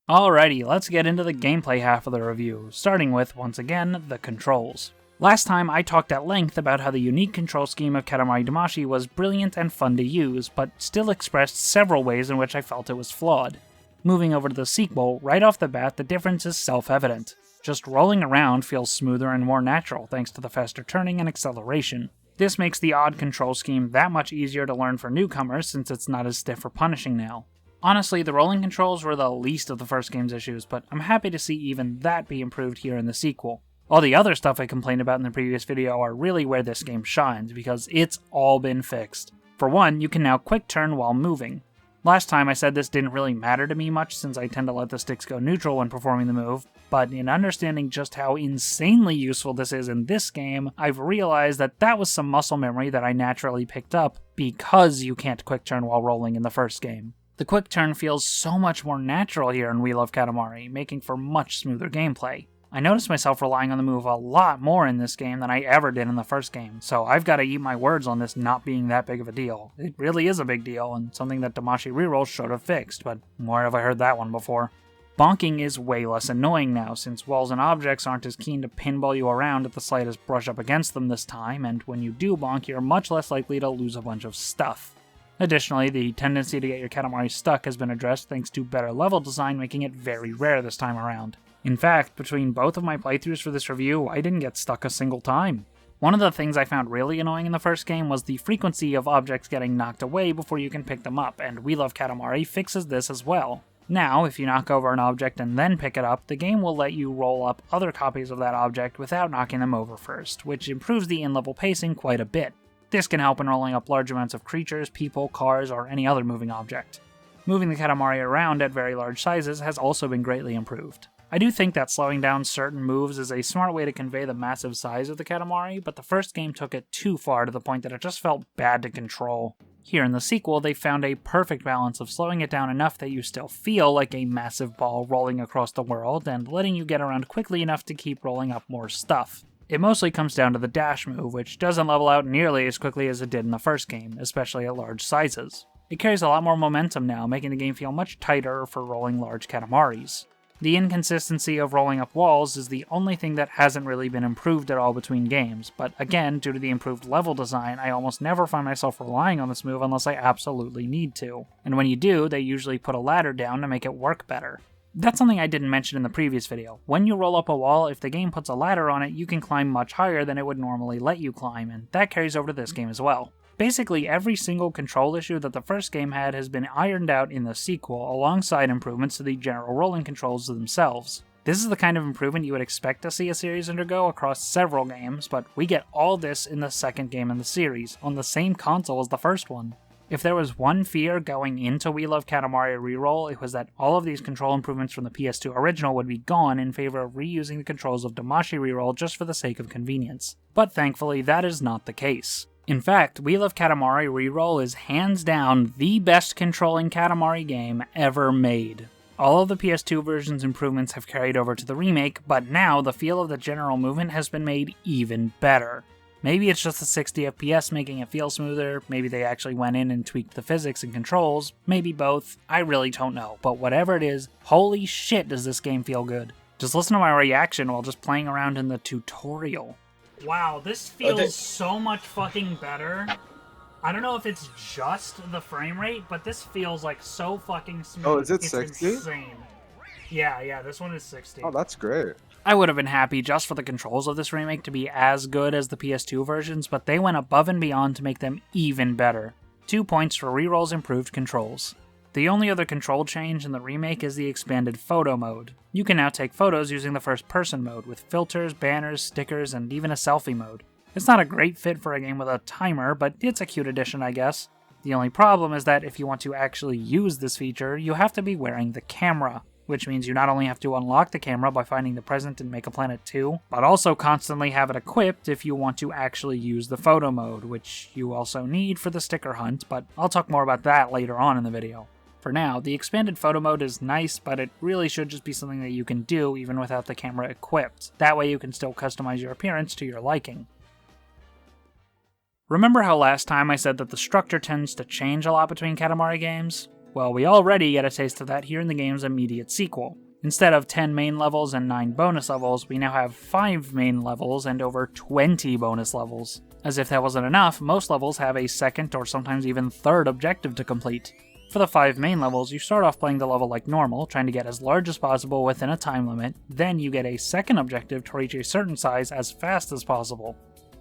Alrighty, let's get into the gameplay half of the review, starting with, once again, the controls. Last time I talked at length about how the unique control scheme of Katamari Damacy was brilliant and fun to use, but still expressed several ways in which I felt it was flawed. Moving over to the sequel, right off the bat the difference is self-evident. Just rolling around feels smoother and more natural thanks to the faster turning and acceleration. This makes the odd control scheme that much easier to learn for newcomers since it's not as stiff or punishing now. Honestly, the rolling controls were the least of the first game's issues, but I'm happy to see even that be improved here in the sequel. All the other stuff I complained about in the previous video are really where this game shines, because it's all been fixed. For one, you can now quick turn while moving. Last time I said this didn't really matter to me much since I tend to let the sticks go neutral when performing the move, but in understanding just how insanely useful this is in this game, I've realized that that was some muscle memory that I naturally picked up because you can't quick turn while rolling in the first game. The quick turn feels so much more natural here in We Love Katamari, making for much smoother gameplay. I noticed myself relying on the move a lot more in this game than I ever did in the first game, so I've got to eat my words on this not being that big of a deal. It really is a big deal, and something that Damacy Reroll should have fixed, but where have I heard that one before? Bonking is way less annoying now, since walls and objects aren't as keen to pinball you around at the slightest brush up against them this time, and when you do bonk, you're much less likely to lose a bunch of stuff. Additionally, the tendency to get your Katamari stuck has been addressed thanks to better level design, making it very rare this time around. In fact, between both of my playthroughs for this review, I didn't get stuck a single time. One of the things I found really annoying in the first game was the frequency of objects getting knocked away before you can pick them up, and We Love Katamari fixes this as well. Now, if you knock over an object and then pick it up, the game will let you roll up other copies of that object without knocking them over first, which improves the in-level pacing quite a bit. This can help in rolling up large amounts of creatures, people, cars, or any other moving object. Moving the Katamari around at very large sizes has also been greatly improved. I do think that slowing down certain moves is a smart way to convey the massive size of the Katamari, but the first game took it too far to the point that it just felt bad to control. Here in the sequel, they found a perfect balance of slowing it down enough that you still feel like a massive ball rolling across the world, and letting you get around quickly enough to keep rolling up more stuff. It mostly comes down to the dash move, which doesn't level out nearly as quickly as it did in the first game, especially at large sizes. It carries a lot more momentum now, making the game feel much tighter for rolling large Katamaris. The inconsistency of rolling up walls is the only thing that hasn't really been improved at all between games, but again, due to the improved level design, I almost never find myself relying on this move unless I absolutely need to. And when you do, they usually put a ladder down to make it work better. That's something I didn't mention in the previous video. When you roll up a wall, if the game puts a ladder on it, you can climb much higher than it would normally let you climb, and that carries over to this game as well. Basically, every single control issue that the first game had has been ironed out in the sequel, alongside improvements to the general rolling controls themselves. This is the kind of improvement you would expect to see a series undergo across several games, but we get all this in the second game in the series, on the same console as the first one. If there was one fear going into We Love Katamari Reroll, it was that all of these control improvements from the PS2 original would be gone in favor of reusing the controls of Damacy Reroll just for the sake of convenience. But thankfully, that is not the case. In fact, We Love Katamari Reroll is hands down the best controlling Katamari game ever made. All of the PS2 version's improvements have carried over to the remake, but now the feel of the general movement has been made even better. Maybe it's just the 60 FPS making it feel smoother, maybe they actually went in and tweaked the physics and controls, maybe both, I really don't know, but whatever it is, holy shit does this game feel good. Just listen to my reaction while just playing around in the tutorial. Wow, this feels so much fucking better. I don't know if it's just the frame rate, but this feels like so fucking smooth. Oh, is it 60? It's insane. Yeah, this one is 60. Oh, that's great. I would have been happy just for the controls of this remake to be as good as the PS2 versions, but they went above and beyond to make them even better. 2 points for Reroll's improved controls. The only other control change in the remake is the expanded photo mode. You can now take photos using the first person mode, with filters, banners, stickers, and even a selfie mode. It's not a great fit for a game with a timer, but it's a cute addition, I guess. The only problem is that if you want to actually use this feature, you have to be wearing the camera, which means you not only have to unlock the camera by finding the present in Make a Planet 2, but also constantly have it equipped if you want to actually use the photo mode, which you also need for the sticker hunt, but I'll talk more about that later on in the video. For now, the expanded photo mode is nice, but it really should just be something that you can do even without the camera equipped. That way you can still customize your appearance to your liking. Remember how last time I said that the structure tends to change a lot between Katamari games? Well, we already get a taste of that here in the game's immediate sequel. Instead of 10 main levels and 9 bonus levels, we now have 5 main levels and over 20 bonus levels. As if that wasn't enough, most levels have a second or sometimes even third objective to complete. For the 5 main levels, you start off playing the level like normal, trying to get as large as possible within a time limit, then you get a second objective to reach a certain size as fast as possible.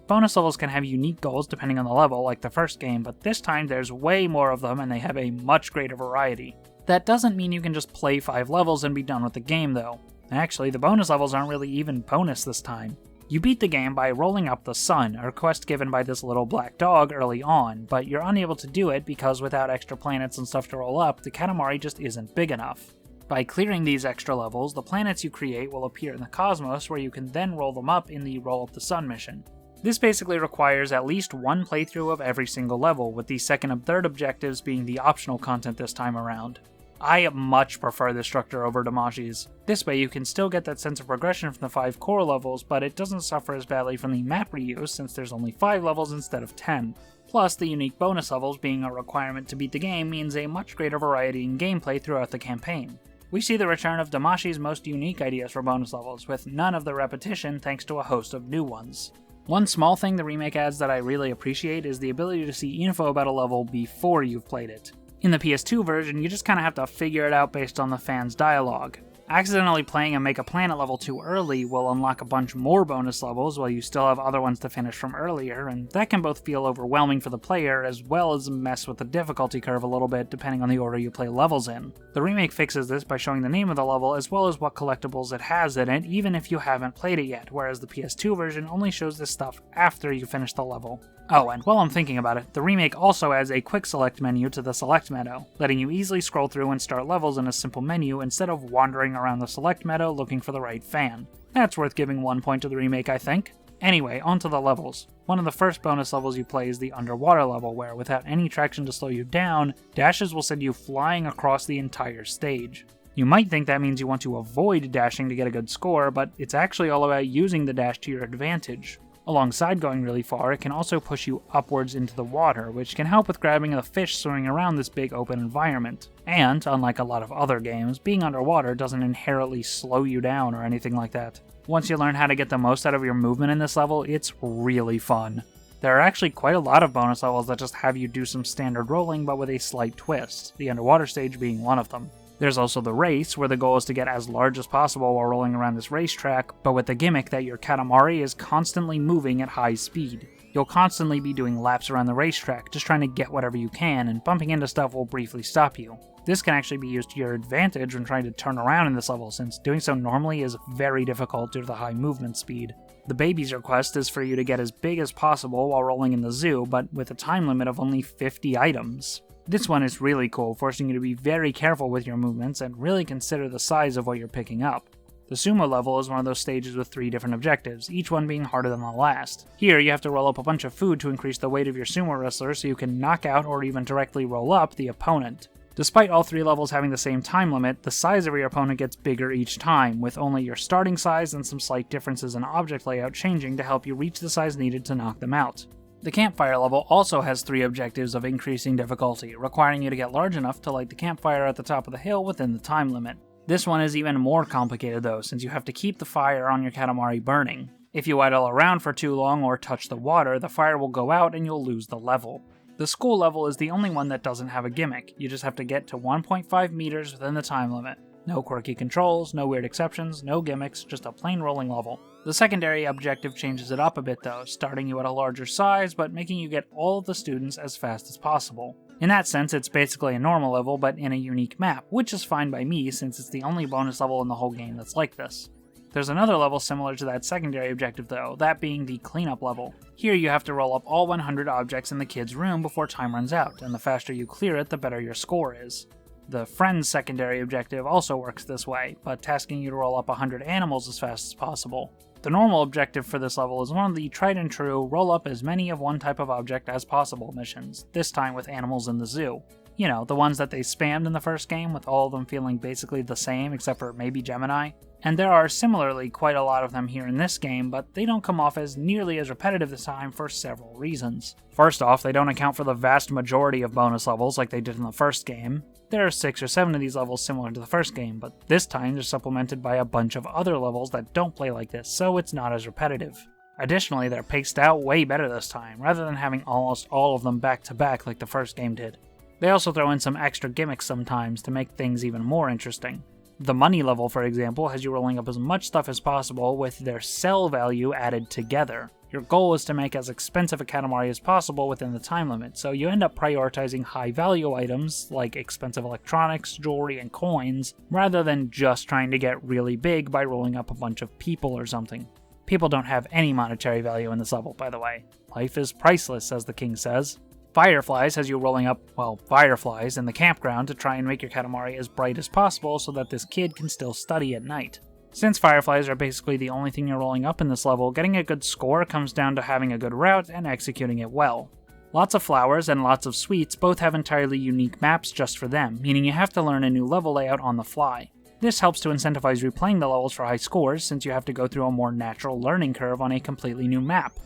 Bonus levels can have unique goals depending on the level, like the first game, but this time there's way more of them and they have a much greater variety. That doesn't mean you can just play 5 levels and be done with the game though. Actually, the bonus levels aren't really even bonus this time. You beat the game by rolling up the sun, a quest given by this little black dog early on, but you're unable to do it because without extra planets and stuff to roll up, the Katamari just isn't big enough. By clearing these extra levels, the planets you create will appear in the cosmos where you can then roll them up in the Roll Up the Sun mission. This basically requires at least one playthrough of every single level, with the second and third objectives being the optional content this time around. I much prefer this structure over Damashi's. This way you can still get that sense of progression from the 5 core levels, but it doesn't suffer as badly from the map reuse since there's only 5 levels instead of 10. Plus, the unique bonus levels being a requirement to beat the game means a much greater variety in gameplay throughout the campaign. We see the return of Damashi's most unique ideas for bonus levels, with none of the repetition thanks to a host of new ones. One small thing the remake adds that I really appreciate is the ability to see info about a level before you've played it. In the PS2 version, you just kinda have to figure it out based on the fans' dialogue. Accidentally playing a Make a Planet level too early will unlock a bunch more bonus levels while you still have other ones to finish from earlier, and that can both feel overwhelming for the player as well as mess with the difficulty curve a little bit depending on the order you play levels in. The remake fixes this by showing the name of the level as well as what collectibles it has in it, even if you haven't played it yet, whereas the PS2 version only shows this stuff after you finish the level. Oh, and while I'm thinking about it, the remake also adds a quick select menu to the select meadow, letting you easily scroll through and start levels in a simple menu instead of wandering around the select meadow looking for the right fan. That's worth giving 1 point to the remake, I think. Anyway, onto the levels. One of the first bonus levels you play is the underwater level, where without any traction to slow you down, dashes will send you flying across the entire stage. You might think that means you want to avoid dashing to get a good score, but it's actually all about using the dash to your advantage. Alongside going really far, it can also push you upwards into the water, which can help with grabbing the fish swimming around this big open environment. And, unlike a lot of other games, being underwater doesn't inherently slow you down or anything like that. Once you learn how to get the most out of your movement in this level, it's really fun. There are actually quite a lot of bonus levels that just have you do some standard rolling but with a slight twist, the underwater stage being one of them. There's also the race, where the goal is to get as large as possible while rolling around this racetrack, but with the gimmick that your Katamari is constantly moving at high speed. You'll constantly be doing laps around the racetrack, just trying to get whatever you can, and bumping into stuff will briefly stop you. This can actually be used to your advantage when trying to turn around in this level, since doing so normally is very difficult due to the high movement speed. The baby's request is for you to get as big as possible while rolling in the zoo, but with a time limit of only 50 items. This one is really cool, forcing you to be very careful with your movements and really consider the size of what you're picking up. The sumo level is one of those stages with 3 different objectives, each one being harder than the last. Here, you have to roll up a bunch of food to increase the weight of your sumo wrestler so you can knock out or even directly roll up the opponent. Despite all 3 levels having the same time limit, the size of your opponent gets bigger each time, with only your starting size and some slight differences in object layout changing to help you reach the size needed to knock them out. The campfire level also has 3 objectives of increasing difficulty, requiring you to get large enough to light the campfire at the top of the hill within the time limit. This one is even more complicated though, since you have to keep the fire on your Katamari burning. If you idle around for too long or touch the water, the fire will go out and you'll lose the level. The school level is the only one that doesn't have a gimmick. You just have to get to 1.5 meters within the time limit. No quirky controls, no weird exceptions, no gimmicks, just a plain rolling level. The secondary objective changes it up a bit though, starting you at a larger size, but making you get all of the students as fast as possible. In that sense, it's basically a normal level, but in a unique map, which is fine by me since it's the only bonus level in the whole game that's like this. There's another level similar to that secondary objective though, that being the cleanup level. Here you have to roll up all 100 objects in the kid's room before time runs out, and the faster you clear it, the better your score is. The Friends secondary objective also works this way, but tasking you to roll up 100 animals as fast as possible. The normal objective for this level is one of the tried and true roll up as many of one type of object as possible missions, this time with animals in the zoo. You know, the ones that they spammed in the first game, with all of them feeling basically the same except for maybe Gemini. And there are similarly quite a lot of them here in this game, but they don't come off as nearly as repetitive this time for several reasons. First off, they don't account for the vast majority of bonus levels like they did in the first game. There are 6 or 7 of these levels similar to the first game, but this time they're supplemented by a bunch of other levels that don't play like this, so it's not as repetitive. Additionally, they're paced out way better this time, rather than having almost all of them back to back like the first game did. They also throw in some extra gimmicks sometimes to make things even more interesting. The money level, for example, has you rolling up as much stuff as possible with their sell value added together. Your goal is to make as expensive a Katamari as possible within the time limit, so you end up prioritizing high value items like expensive electronics, jewelry, and coins, rather than just trying to get really big by rolling up a bunch of people or something. People don't have any monetary value in this level, by the way. Life is priceless, as the king says. Fireflies has you rolling up, fireflies in the campground to try and make your Katamari as bright as possible so that this kid can still study at night. Since fireflies are basically the only thing you're rolling up in this level, getting a good score comes down to having a good route and executing it well. Lots of flowers and lots of sweets both have entirely unique maps just for them, meaning you have to learn a new level layout on the fly. This helps to incentivize replaying the levels for high scores since you have to go through a more natural learning curve on a completely new map.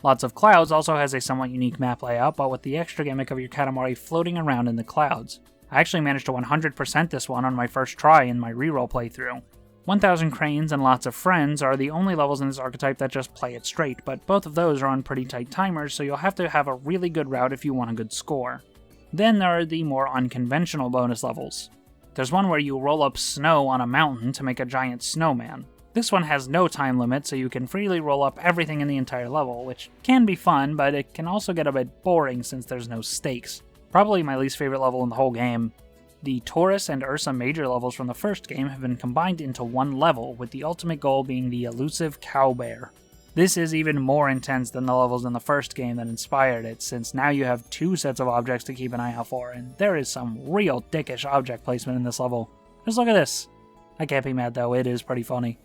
Lots of Clouds also has a somewhat unique map layout, but with the extra gimmick of your Katamari floating around in the clouds. I actually managed to 100% this one on my first try in my reroll playthrough. 1000 Cranes and Lots of Friends are the only levels in this archetype that just play it straight, but both of those are on pretty tight timers, so you'll have to have a really good route if you want a good score. Then there are the more unconventional bonus levels. There's one where you roll up snow on a mountain to make a giant snowman. This one has no time limit, so you can freely roll up everything in the entire level, which can be fun, but it can also get a bit boring since there's no stakes. Probably my least favorite level in the whole game. The Taurus and Ursa Major levels from the first game have been combined into one level, with the ultimate goal being the elusive cow bear. This is even more intense than the levels in the first game that inspired it, since now you have 2 sets of objects to keep an eye out for, and there is some real dickish object placement in this level. Just look at this. I can't be mad though, it is pretty funny.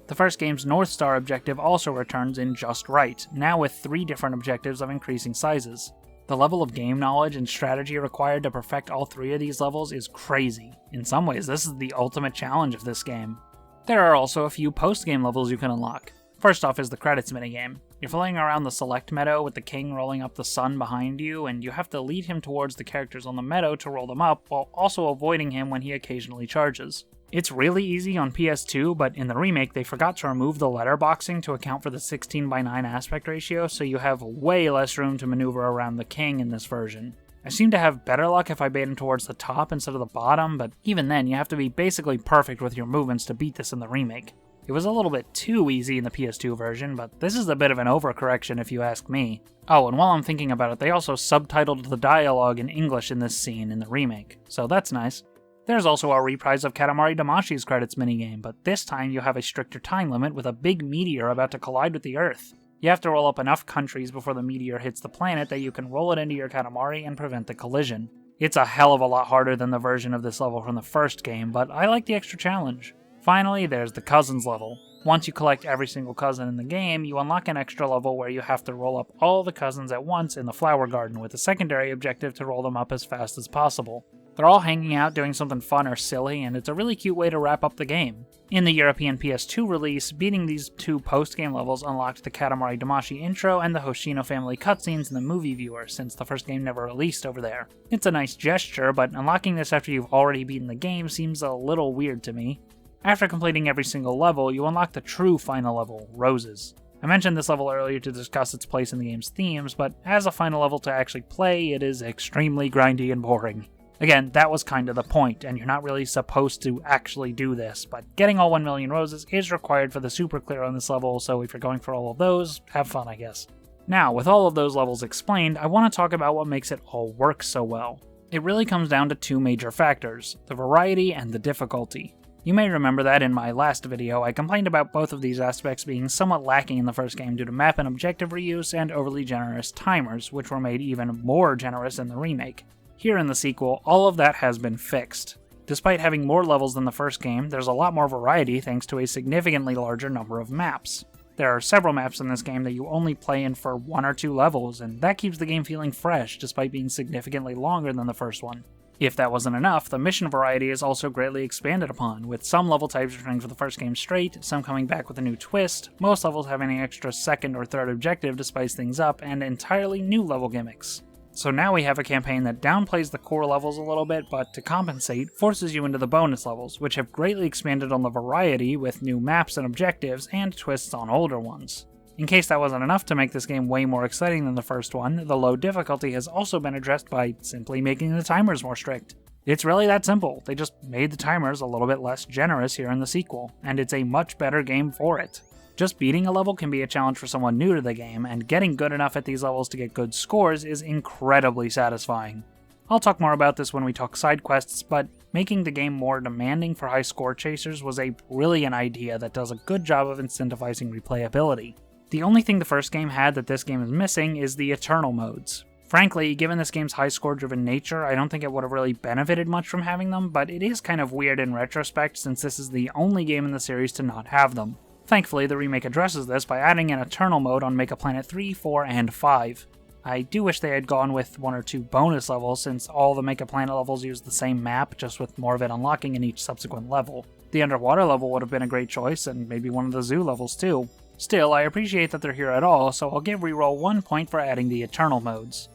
The first game's North Star objective also returns in just right, now with 3 different objectives of increasing sizes. The level of game knowledge and strategy required to perfect all 3 of these levels is crazy. In some ways, this is the ultimate challenge of this game. There are also a few post-game levels you can unlock. First off is the credits minigame. You're flying around the select meadow with the king rolling up the sun behind you, and you have to lead him towards the characters on the meadow to roll them up, while also avoiding him when he occasionally charges. It's really easy on PS2, but in the remake they forgot to remove the letterboxing to account for the 16:9 aspect ratio, so you have way less room to maneuver around the king in this version. I seem to have better luck if I bait him towards the top instead of the bottom, but even then you have to be basically perfect with your movements to beat this in the remake. It was a little bit too easy in the PS2 version, but this is a bit of an overcorrection if you ask me. Oh, and while I'm thinking about it, they also subtitled the dialogue in English in this scene in the remake, so that's nice. There's also a reprise of Katamari Damashi's credits minigame, but this time you have a stricter time limit with a big meteor about to collide with the Earth. You have to roll up enough countries before the meteor hits the planet that you can roll it into your Katamari and prevent the collision. It's a hell of a lot harder than the version of this level from the first game, but I like the extra challenge. Finally, there's the Cousins level. Once you collect every single cousin in the game, you unlock an extra level where you have to roll up all the cousins at once in the flower garden, with a secondary objective to roll them up as fast as possible. They're all hanging out doing something fun or silly, and it's a really cute way to wrap up the game. In the European PS2 release, beating these 2 post-game levels unlocked the Katamari Damashi intro and the Hoshino family cutscenes in the movie viewer, since the first game never released over there. It's a nice gesture, but unlocking this after you've already beaten the game seems a little weird to me. After completing every single level, you unlock the true final level, Roses. I mentioned this level earlier to discuss its place in the game's themes, but as a final level to actually play, it is extremely grindy and boring. Again, that was kind of the point, and you're not really supposed to actually do this, but getting all 1 million roses is required for the super clear on this level, so if you're going for all of those, have fun, I guess. Now, with all of those levels explained, I want to talk about what makes it all work so well. It really comes down to 2 major factors, the variety and the difficulty. You may remember that in my last video, I complained about both of these aspects being somewhat lacking in the first game due to map and objective reuse and overly generous timers, which were made even more generous in the remake. Here in the sequel, all of that has been fixed. Despite having more levels than the first game, there's a lot more variety thanks to a significantly larger number of maps. There are several maps in this game that you only play in for 1 or 2 levels, and that keeps the game feeling fresh despite being significantly longer than the first one. If that wasn't enough, the mission variety is also greatly expanded upon, with some level types returning for the first game straight, some coming back with a new twist, most levels having an extra second or third objective to spice things up, and entirely new level gimmicks. So now we have a campaign that downplays the core levels a little bit, but to compensate, forces you into the bonus levels, which have greatly expanded on the variety with new maps and objectives and twists on older ones. In case that wasn't enough to make this game way more exciting than the first one, the low difficulty has also been addressed by simply making the timers more strict. It's really that simple, they just made the timers a little bit less generous here in the sequel, and it's a much better game for it. Just beating a level can be a challenge for someone new to the game, and getting good enough at these levels to get good scores is incredibly satisfying. I'll talk more about this when we talk side quests, but making the game more demanding for high score chasers was a brilliant idea that does a good job of incentivizing replayability. The only thing the first game had that this game is missing is the Eternal modes. Frankly, given this game's high score driven nature, I don't think it would have really benefited much from having them, but it is kind of weird in retrospect since this is the only game in the series to not have them. Thankfully, the remake addresses this by adding an Eternal mode on Make a Planet 3, 4, and 5. I do wish they had gone with 1 or 2 bonus levels since all the Make a Planet levels use the same map, just with more of it unlocking in each subsequent level. The underwater level would have been a great choice, and maybe one of the zoo levels too. Still, I appreciate that they're here at all, so I'll give Reroll 1 point for adding the Eternal modes.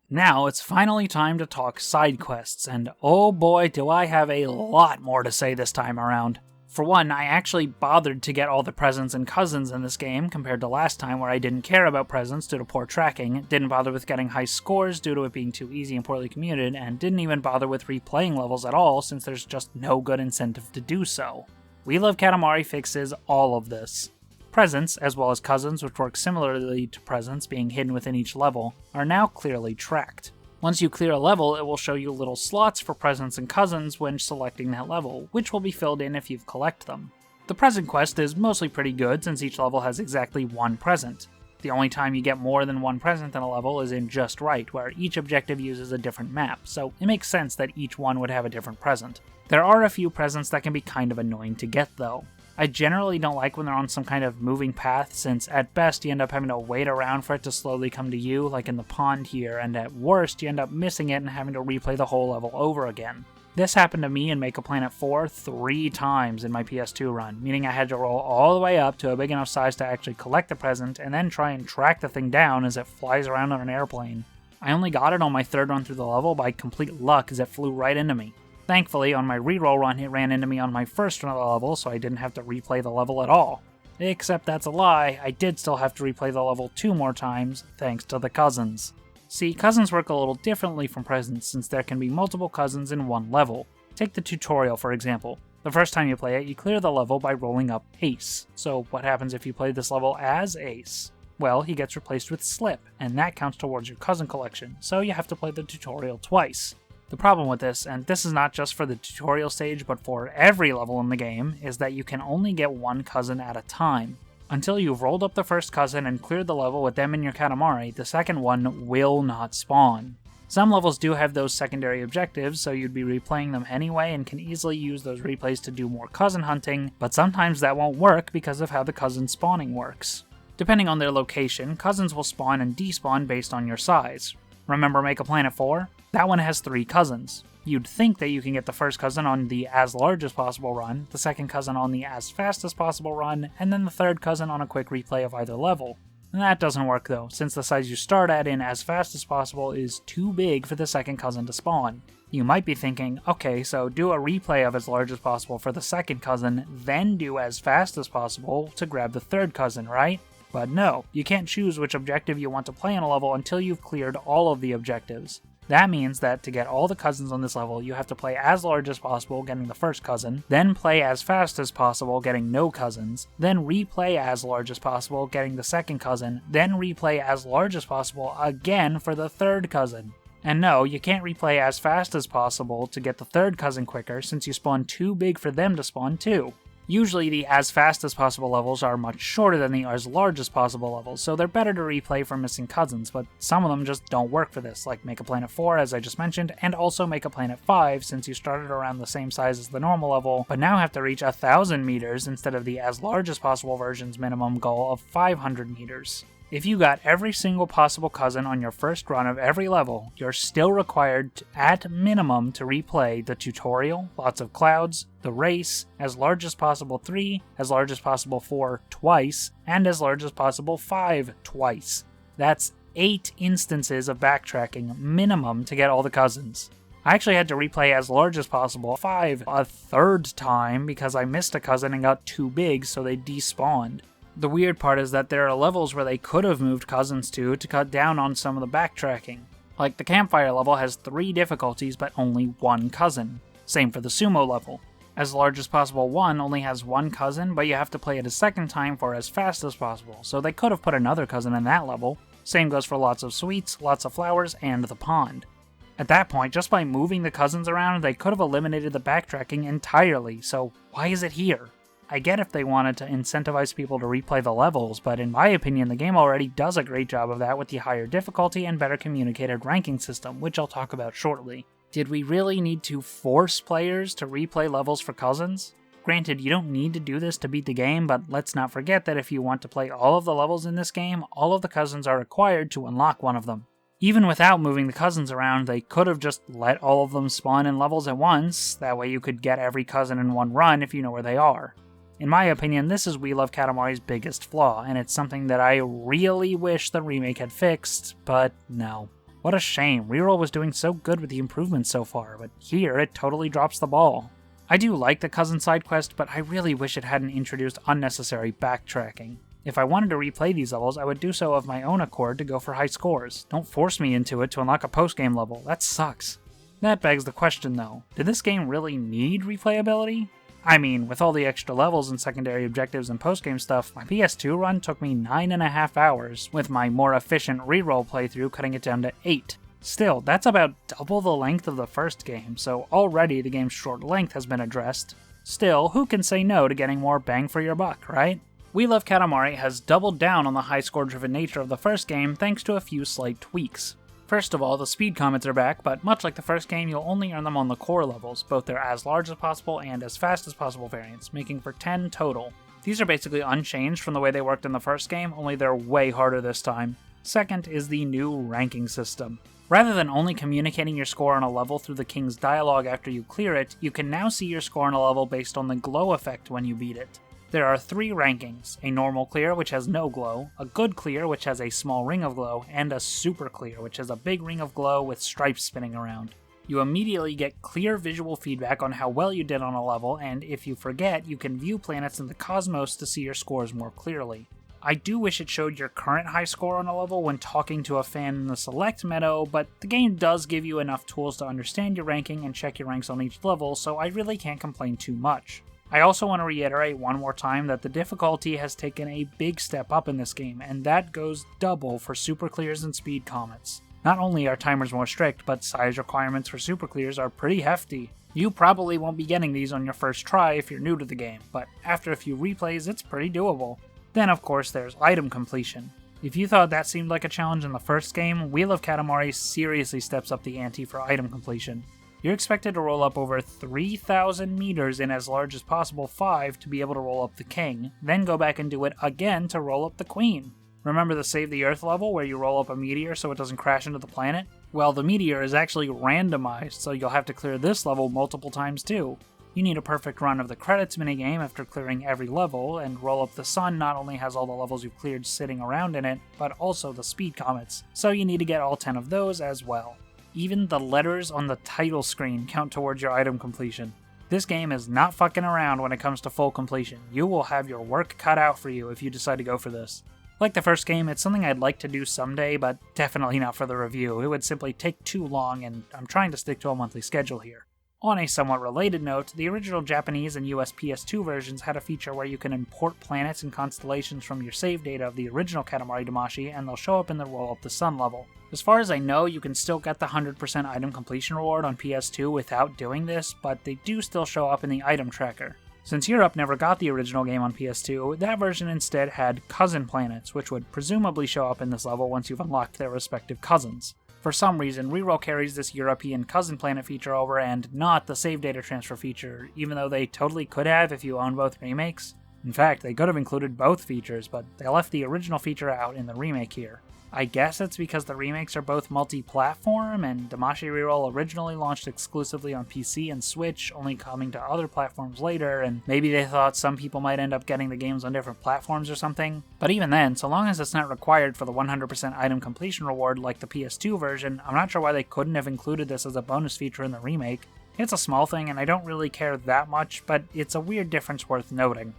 Now it's finally time to talk side quests, and oh boy do I have a lot more to say this time around. For one, I actually bothered to get all the presents and cousins in this game compared to last time where I didn't care about presents due to poor tracking, didn't bother with getting high scores due to it being too easy and poorly commuted, and didn't even bother with replaying levels at all since there's just no good incentive to do so. We Love Katamari fixes all of this. Presents, as well as cousins, which work similarly to presents being hidden within each level, are now clearly tracked. Once you clear a level, it will show you little slots for presents and cousins when selecting that level, which will be filled in if you've collected them. The present quest is mostly pretty good since each level has exactly 1 present. The only time you get more than 1 present in a level is in Just Right, where each objective uses a different map, so it makes sense that each one would have a different present. There are a few presents that can be kind of annoying to get though. I generally don't like when they're on some kind of moving path, since at best you end up having to wait around for it to slowly come to you, like in the pond here, and at worst you end up missing it and having to replay the whole level over again. This happened to me in Make a Planet 4 3 times in my PS2 run, meaning I had to roll all the way up to a big enough size to actually collect the present, and then try and track the thing down as it flies around on an airplane. I only got it on my 3rd run through the level by complete luck as it flew right into me. Thankfully, on my reroll run, it ran into me on my 1st run of the level, so I didn't have to replay the level at all. Except that's a lie, I did still have to replay the level 2 more times, thanks to the cousins. See, cousins work a little differently from presents since there can be multiple cousins in one level. Take the tutorial for example. The first time you play it, you clear the level by rolling up Ace. So what happens if you play this level as Ace? Well, he gets replaced with Slip, and that counts towards your cousin collection, so you have to play the tutorial twice. The problem with this, and this is not just for the tutorial stage but for every level in the game, is that you can only get 1 cousin at a time. Until you've rolled up the first cousin and cleared the level with them in your Katamari, the second one will not spawn. Some levels do have those secondary objectives, so you'd be replaying them anyway and can easily use those replays to do more cousin hunting, but sometimes that won't work because of how the cousin spawning works. Depending on their location, cousins will spawn and despawn based on your size. Remember Make a Planet 4? That one has 3 cousins. You'd think that you can get the first cousin on the as large as possible run, the second cousin on the as fast as possible run, and then the third cousin on a quick replay of either level. That doesn't work though, since the size you start at in as fast as possible is too big for the second cousin to spawn. You might be thinking, okay, so do a replay of as large as possible for the second cousin, then do as fast as possible to grab the third cousin, right? But no, you can't choose which objective you want to play in a level until you've cleared all of the objectives. That means that to get all the cousins on this level, you have to play as large as possible, getting the first cousin, then play as fast as possible, getting no cousins, then replay as large as possible, getting the second cousin, then replay as large as possible again for the third cousin. And no, you can't replay as fast as possible to get the third cousin quicker since you spawn too big for them to spawn too. Usually the as fast as possible levels are much shorter than the as large as possible levels, so they're better to replay for missing cousins, but some of them just don't work for this, like Make a Planet 4 as I just mentioned, and also Make a Planet 5 since you started around the same size as the normal level, but now have to reach 1,000 meters instead of the as large as possible version's minimum goal of 500 meters. If you got every single possible cousin on your first run of every level, you're still required at minimum to replay the tutorial, lots of clouds, the race, as large as possible 3, as large as possible 4 twice, and as large as possible 5 twice. That's 8 instances of backtracking minimum to get all the cousins. I actually had to replay as large as possible 5 a third time because I missed a cousin and got too big, so they despawned. The weird part is that there are levels where they could have moved cousins to cut down on some of the backtracking. Like the campfire level has 3 difficulties but only 1 cousin. Same for the sumo level. As large as possible 1 only has 1 cousin, but you have to play it a second time for as fast as possible, so they could have put another cousin in that level. Same goes for lots of sweets, lots of flowers, and the pond. At that point, just by moving the cousins around, they could have eliminated the backtracking entirely, so why is it here? I get if they wanted to incentivize people to replay the levels, but in my opinion the game already does a great job of that with the higher difficulty and better communicated ranking system, which I'll talk about shortly. Did we really need to force players to replay levels for cousins? Granted, you don't need to do this to beat the game, but let's not forget that if you want to play all of the levels in this game, all of the cousins are required to unlock one of them. Even without moving the cousins around, they could have just let all of them spawn in levels at once, that way you could get every cousin in one run if you know where they are. In my opinion, this is We Love Katamari's biggest flaw, and it's something that I really wish the remake had fixed, but no. What a shame, Reroll was doing so good with the improvements so far, but here it totally drops the ball. I do like the cousin side quest, but I really wish it hadn't introduced unnecessary backtracking. If I wanted to replay these levels, I would do so of my own accord to go for high scores. Don't force me into it to unlock a post-game level, that sucks. That begs the question though, did this game really need replayability? I mean, with all the extra levels and secondary objectives and post-game stuff, my PS2 run took me 9.5 hours, with my more efficient reroll playthrough cutting it down to 8. Still, that's about double the length of the first game, so already the game's short length has been addressed. Still, who can say no to getting more bang for your buck, right? We Love Katamari has doubled down on the high score-driven nature of the first game thanks to a few slight tweaks. First of all, the speed comments are back, but much like the first game, you'll only earn them on the core levels, both their as large as possible and as fast as possible variants, making for 10 total. These are basically unchanged from the way they worked in the first game, only they're way harder this time. Second is the new ranking system. Rather than only communicating your score on a level through the king's dialogue after you clear it, you can now see your score on a level based on the glow effect when you beat it. There are 3 rankings, a normal clear which has no glow, a good clear which has a small ring of glow, and a super clear which has a big ring of glow with stripes spinning around. You immediately get clear visual feedback on how well you did on a level, and if you forget, you can view planets in the cosmos to see your scores more clearly. I do wish it showed your current high score on a level when talking to a fan in the select meadow, but the game does give you enough tools to understand your ranking and check your ranks on each level, so I really can't complain too much. I also want to reiterate one more time that the difficulty has taken a big step up in this game, and that goes double for super clears and speed comets. Not only are timers more strict, but size requirements for super clears are pretty hefty. You probably won't be getting these on your first try if you're new to the game, but after a few replays it's pretty doable. Then of course there's item completion. If you thought that seemed like a challenge in the first game, We Love Katamari seriously steps up the ante for item completion. You're expected to roll up over 3,000 meters in as large as possible 5 to be able to roll up the king, then go back and do it again to roll up the queen. Remember the Save the Earth level where you roll up a meteor so it doesn't crash into the planet? Well, the meteor is actually randomized, so you'll have to clear this level multiple times too. You need a perfect run of the credits minigame after clearing every level, and Roll Up the Sun not only has all the levels you've cleared sitting around in it, but also the speed comets, so you need to get all 10 of those as well. Even the letters on the title screen count towards your item completion. This game is not fucking around when it comes to full completion. You will have your work cut out for you if you decide to go for this. Like the first game, it's something I'd like to do someday, but definitely not for the review. It would simply take too long, and I'm trying to stick to a monthly schedule here. On a somewhat related note, the original Japanese and US PS2 versions had a feature where you can import planets and constellations from your save data of the original Katamari Damacy, and they'll show up in the Roll Up the Sun level. As far as I know, you can still get the 100% item completion reward on PS2 without doing this, but they do still show up in the item tracker. Since Europe never got the original game on PS2, that version instead had cousin planets, which would presumably show up in this level once you've unlocked their respective cousins. For some reason, Reroll carries this European cousin planet feature over and not the save data transfer feature, even though they totally could have if you own both remakes. In fact, they could have included both features, but they left the original feature out in the remake here. I guess it's because the remakes are both multi-platform, and Damashi Reroll originally launched exclusively on PC and Switch, only coming to other platforms later, and maybe they thought some people might end up getting the games on different platforms or something. But even then, so long as it's not required for the 100% item completion reward like the PS2 version, I'm not sure why they couldn't have included this as a bonus feature in the remake. It's a small thing and I don't really care that much, but it's a weird difference worth noting.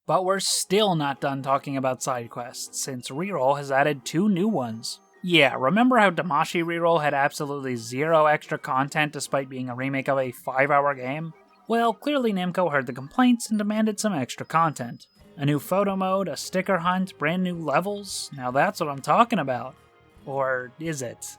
But we're still not done talking about Sidequests, since Reroll has added 2 new ones. Yeah, remember how Damashi Reroll had absolutely 0 extra content despite being a remake of a 5-hour game? Well, clearly Namco heard the complaints and demanded some extra content. A new photo mode, a sticker hunt, brand new levels, now that's what I'm talking about. Or is it?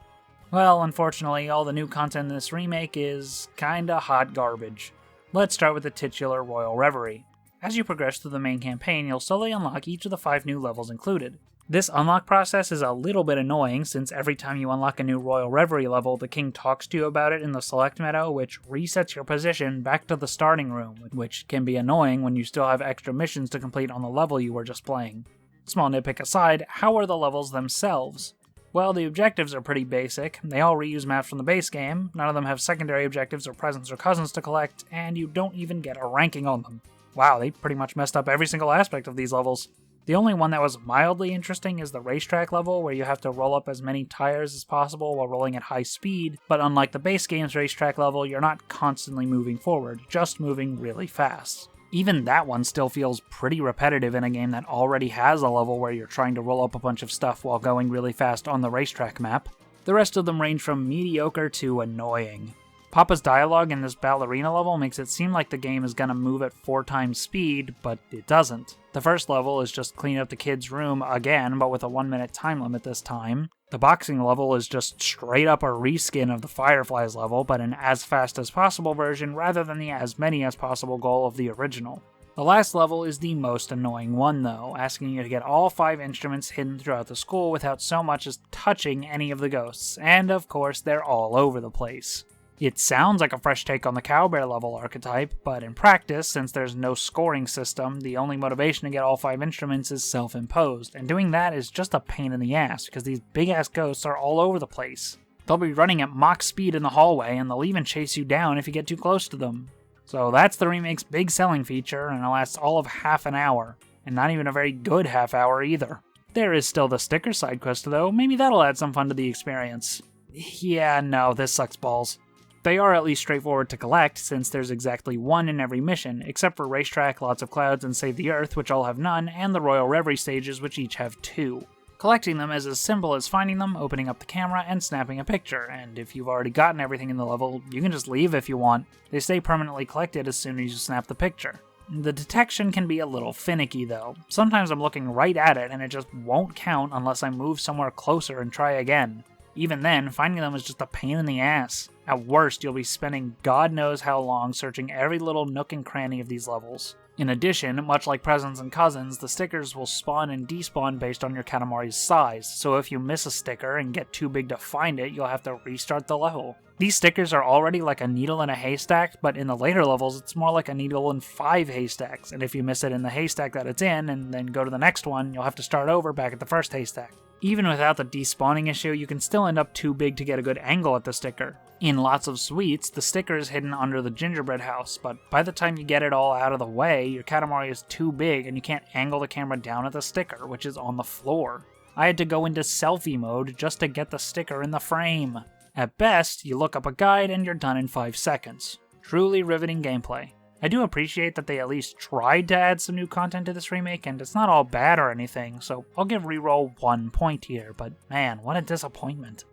Well, unfortunately, all the new content in this remake is kinda hot garbage. Let's start with the titular Royal Reverie. As you progress through the main campaign, you'll slowly unlock each of the 5 new levels included. This unlock process is a little bit annoying, since every time you unlock a new Royal Reverie level, the king talks to you about it in the select menu, which resets your position back to the starting room, which can be annoying when you still have extra missions to complete on the level you were just playing. Small nitpick aside, how are the levels themselves? Well, the objectives are pretty basic. They all reuse maps from the base game, none of them have secondary objectives or presents or cousins to collect, and you don't even get a ranking on them. Wow, they pretty much messed up every single aspect of these levels. The only one that was mildly interesting is the racetrack level, where you have to roll up as many tires as possible while rolling at high speed, but unlike the base game's racetrack level, you're not constantly moving forward, just moving really fast. Even that one still feels pretty repetitive in a game that already has a level where you're trying to roll up a bunch of stuff while going really fast on the racetrack map. The rest of them range from mediocre to annoying. Papa's dialogue in this ballerina level makes it seem like the game is gonna move at 4 times speed, but it doesn't. The first level is just clean up the kid's room again, but with a 1-minute time limit this time. The boxing level is just straight up a reskin of the Fireflies level, but an as fast as possible version rather than the as many as possible goal of the original. The last level is the most annoying one though, asking you to get all 5 instruments hidden throughout the school without so much as touching any of the ghosts, and of course they're all over the place. It sounds like a fresh take on the Cowbear level archetype, but in practice, since there's no scoring system, the only motivation to get all 5 instruments is self-imposed, and doing that is just a pain in the ass, because these big-ass ghosts are all over the place. They'll be running at Mach speed in the hallway, and they'll even chase you down if you get too close to them. So that's the remake's big selling feature, and it lasts all of half an hour, and not even a very good half hour either. There is still the sticker side quest though, maybe that'll add some fun to the experience. Yeah, no, this sucks balls. They are at least straightforward to collect, since there's exactly 1 in every mission, except for Racetrack, Lots of Clouds, and Save the Earth, which all have none, and the Royal Reverie stages, which each have 2. Collecting them is as simple as finding them, opening up the camera, and snapping a picture, and if you've already gotten everything in the level, you can just leave if you want. They stay permanently collected as soon as you snap the picture. The detection can be a little finicky though. Sometimes I'm looking right at it and it just won't count unless I move somewhere closer and try again. Even then, finding them is just a pain in the ass. At worst, you'll be spending God knows how long searching every little nook and cranny of these levels. In addition, much like presents and cousins, the stickers will spawn and despawn based on your Katamari's size, so if you miss a sticker and get too big to find it, you'll have to restart the level. These stickers are already like a needle in a haystack, but in the later levels it's more like a needle in 5 haystacks, and if you miss it in the haystack that it's in and then go to the next one, you'll have to start over back at the first haystack. Even without the despawning issue, you can still end up too big to get a good angle at the sticker. In Lots of Sweets, the sticker is hidden under the gingerbread house, but by the time you get it all out of the way, your Katamari is too big and you can't angle the camera down at the sticker, which is on the floor. I had to go into selfie mode just to get the sticker in the frame. At best, you look up a guide and you're done in 5 seconds. Truly riveting gameplay. I do appreciate that they at least tried to add some new content to this remake, and it's not all bad or anything, so I'll give Reroll 1 point here, but man, what a disappointment.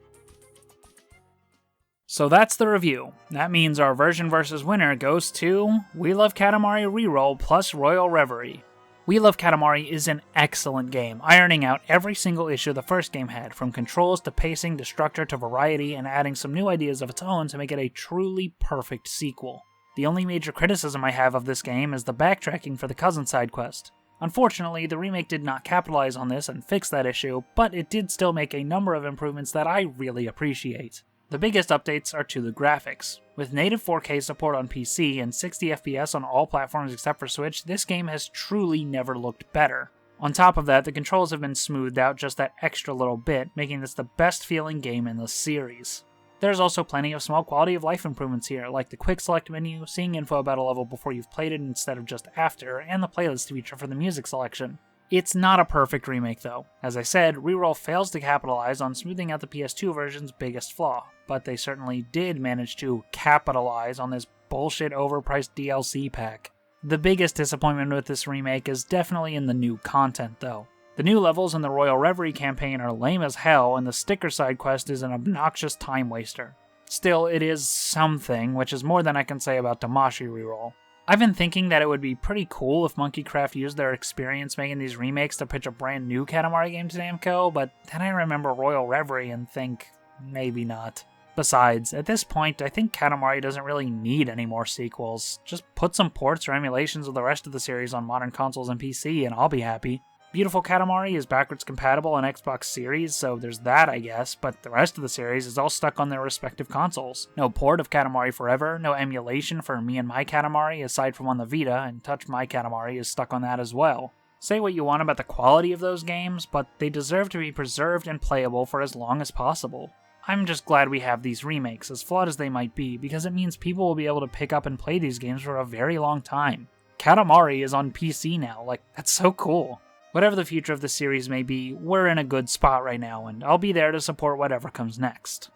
So that's the review. That means our version versus winner goes to We Love Katamari Reroll plus Royal Reverie. We Love Katamari is an excellent game, ironing out every single issue the first game had, from controls to pacing to structure to variety, and adding some new ideas of its own to make it a truly perfect sequel. The only major criticism I have of this game is the backtracking for the cousin side quest. Unfortunately, the remake did not capitalize on this and fix that issue, but it did still make a number of improvements that I really appreciate. The biggest updates are to the graphics. With native 4K support on PC and 60 FPS on all platforms except for Switch, this game has truly never looked better. On top of that, the controls have been smoothed out just that extra little bit, making this the best feeling game in the series. There's also plenty of small quality of life improvements here, like the quick select menu, seeing info about a level before you've played it instead of just after, and the playlist feature for the music selection. It's not a perfect remake though. As I said, Reroll fails to capitalize on smoothing out the PS2 version's biggest flaw, but they certainly did manage to capitalize on this bullshit overpriced DLC pack. The biggest disappointment with this remake is definitely in the new content though. The new levels in the Royal Reverie campaign are lame as hell, and the sticker side quest is an obnoxious time waster. Still, it is something, which is more than I can say about Damashi Reroll. I've been thinking that it would be pretty cool if Monkeycraft used their experience making these remakes to pitch a brand new Katamari game to Namco, but then I remember Royal Reverie and think, maybe not. Besides, at this point, I think Katamari doesn't really need any more sequels. Just put some ports or emulations of the rest of the series on modern consoles and PC and I'll be happy. Beautiful Katamari is backwards compatible on Xbox Series, so there's that I guess, but the rest of the series is all stuck on their respective consoles. No port of Katamari Forever, no emulation for Me and My Katamari aside from on the Vita, and Touch My Katamari is stuck on that as well. Say what you want about the quality of those games, but they deserve to be preserved and playable for as long as possible. I'm just glad we have these remakes, as flawed as they might be, because it means people will be able to pick up and play these games for a very long time. Katamari is on PC now, like, that's so cool. Whatever the future of the series may be, we're in a good spot right now, and I'll be there to support whatever comes next.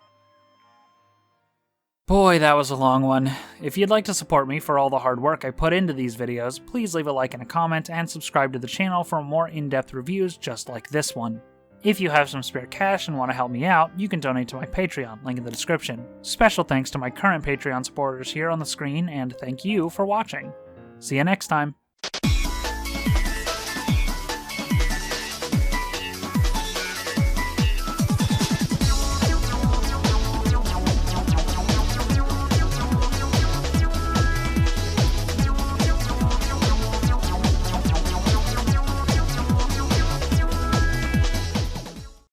Boy, that was a long one. If you'd like to support me for all the hard work I put into these videos, please leave a like and a comment, and subscribe to the channel for more in-depth reviews just like this one. If you have some spare cash and want to help me out, you can donate to my Patreon, link in the description. Special thanks to my current Patreon supporters here on the screen, and thank you for watching. See you next time.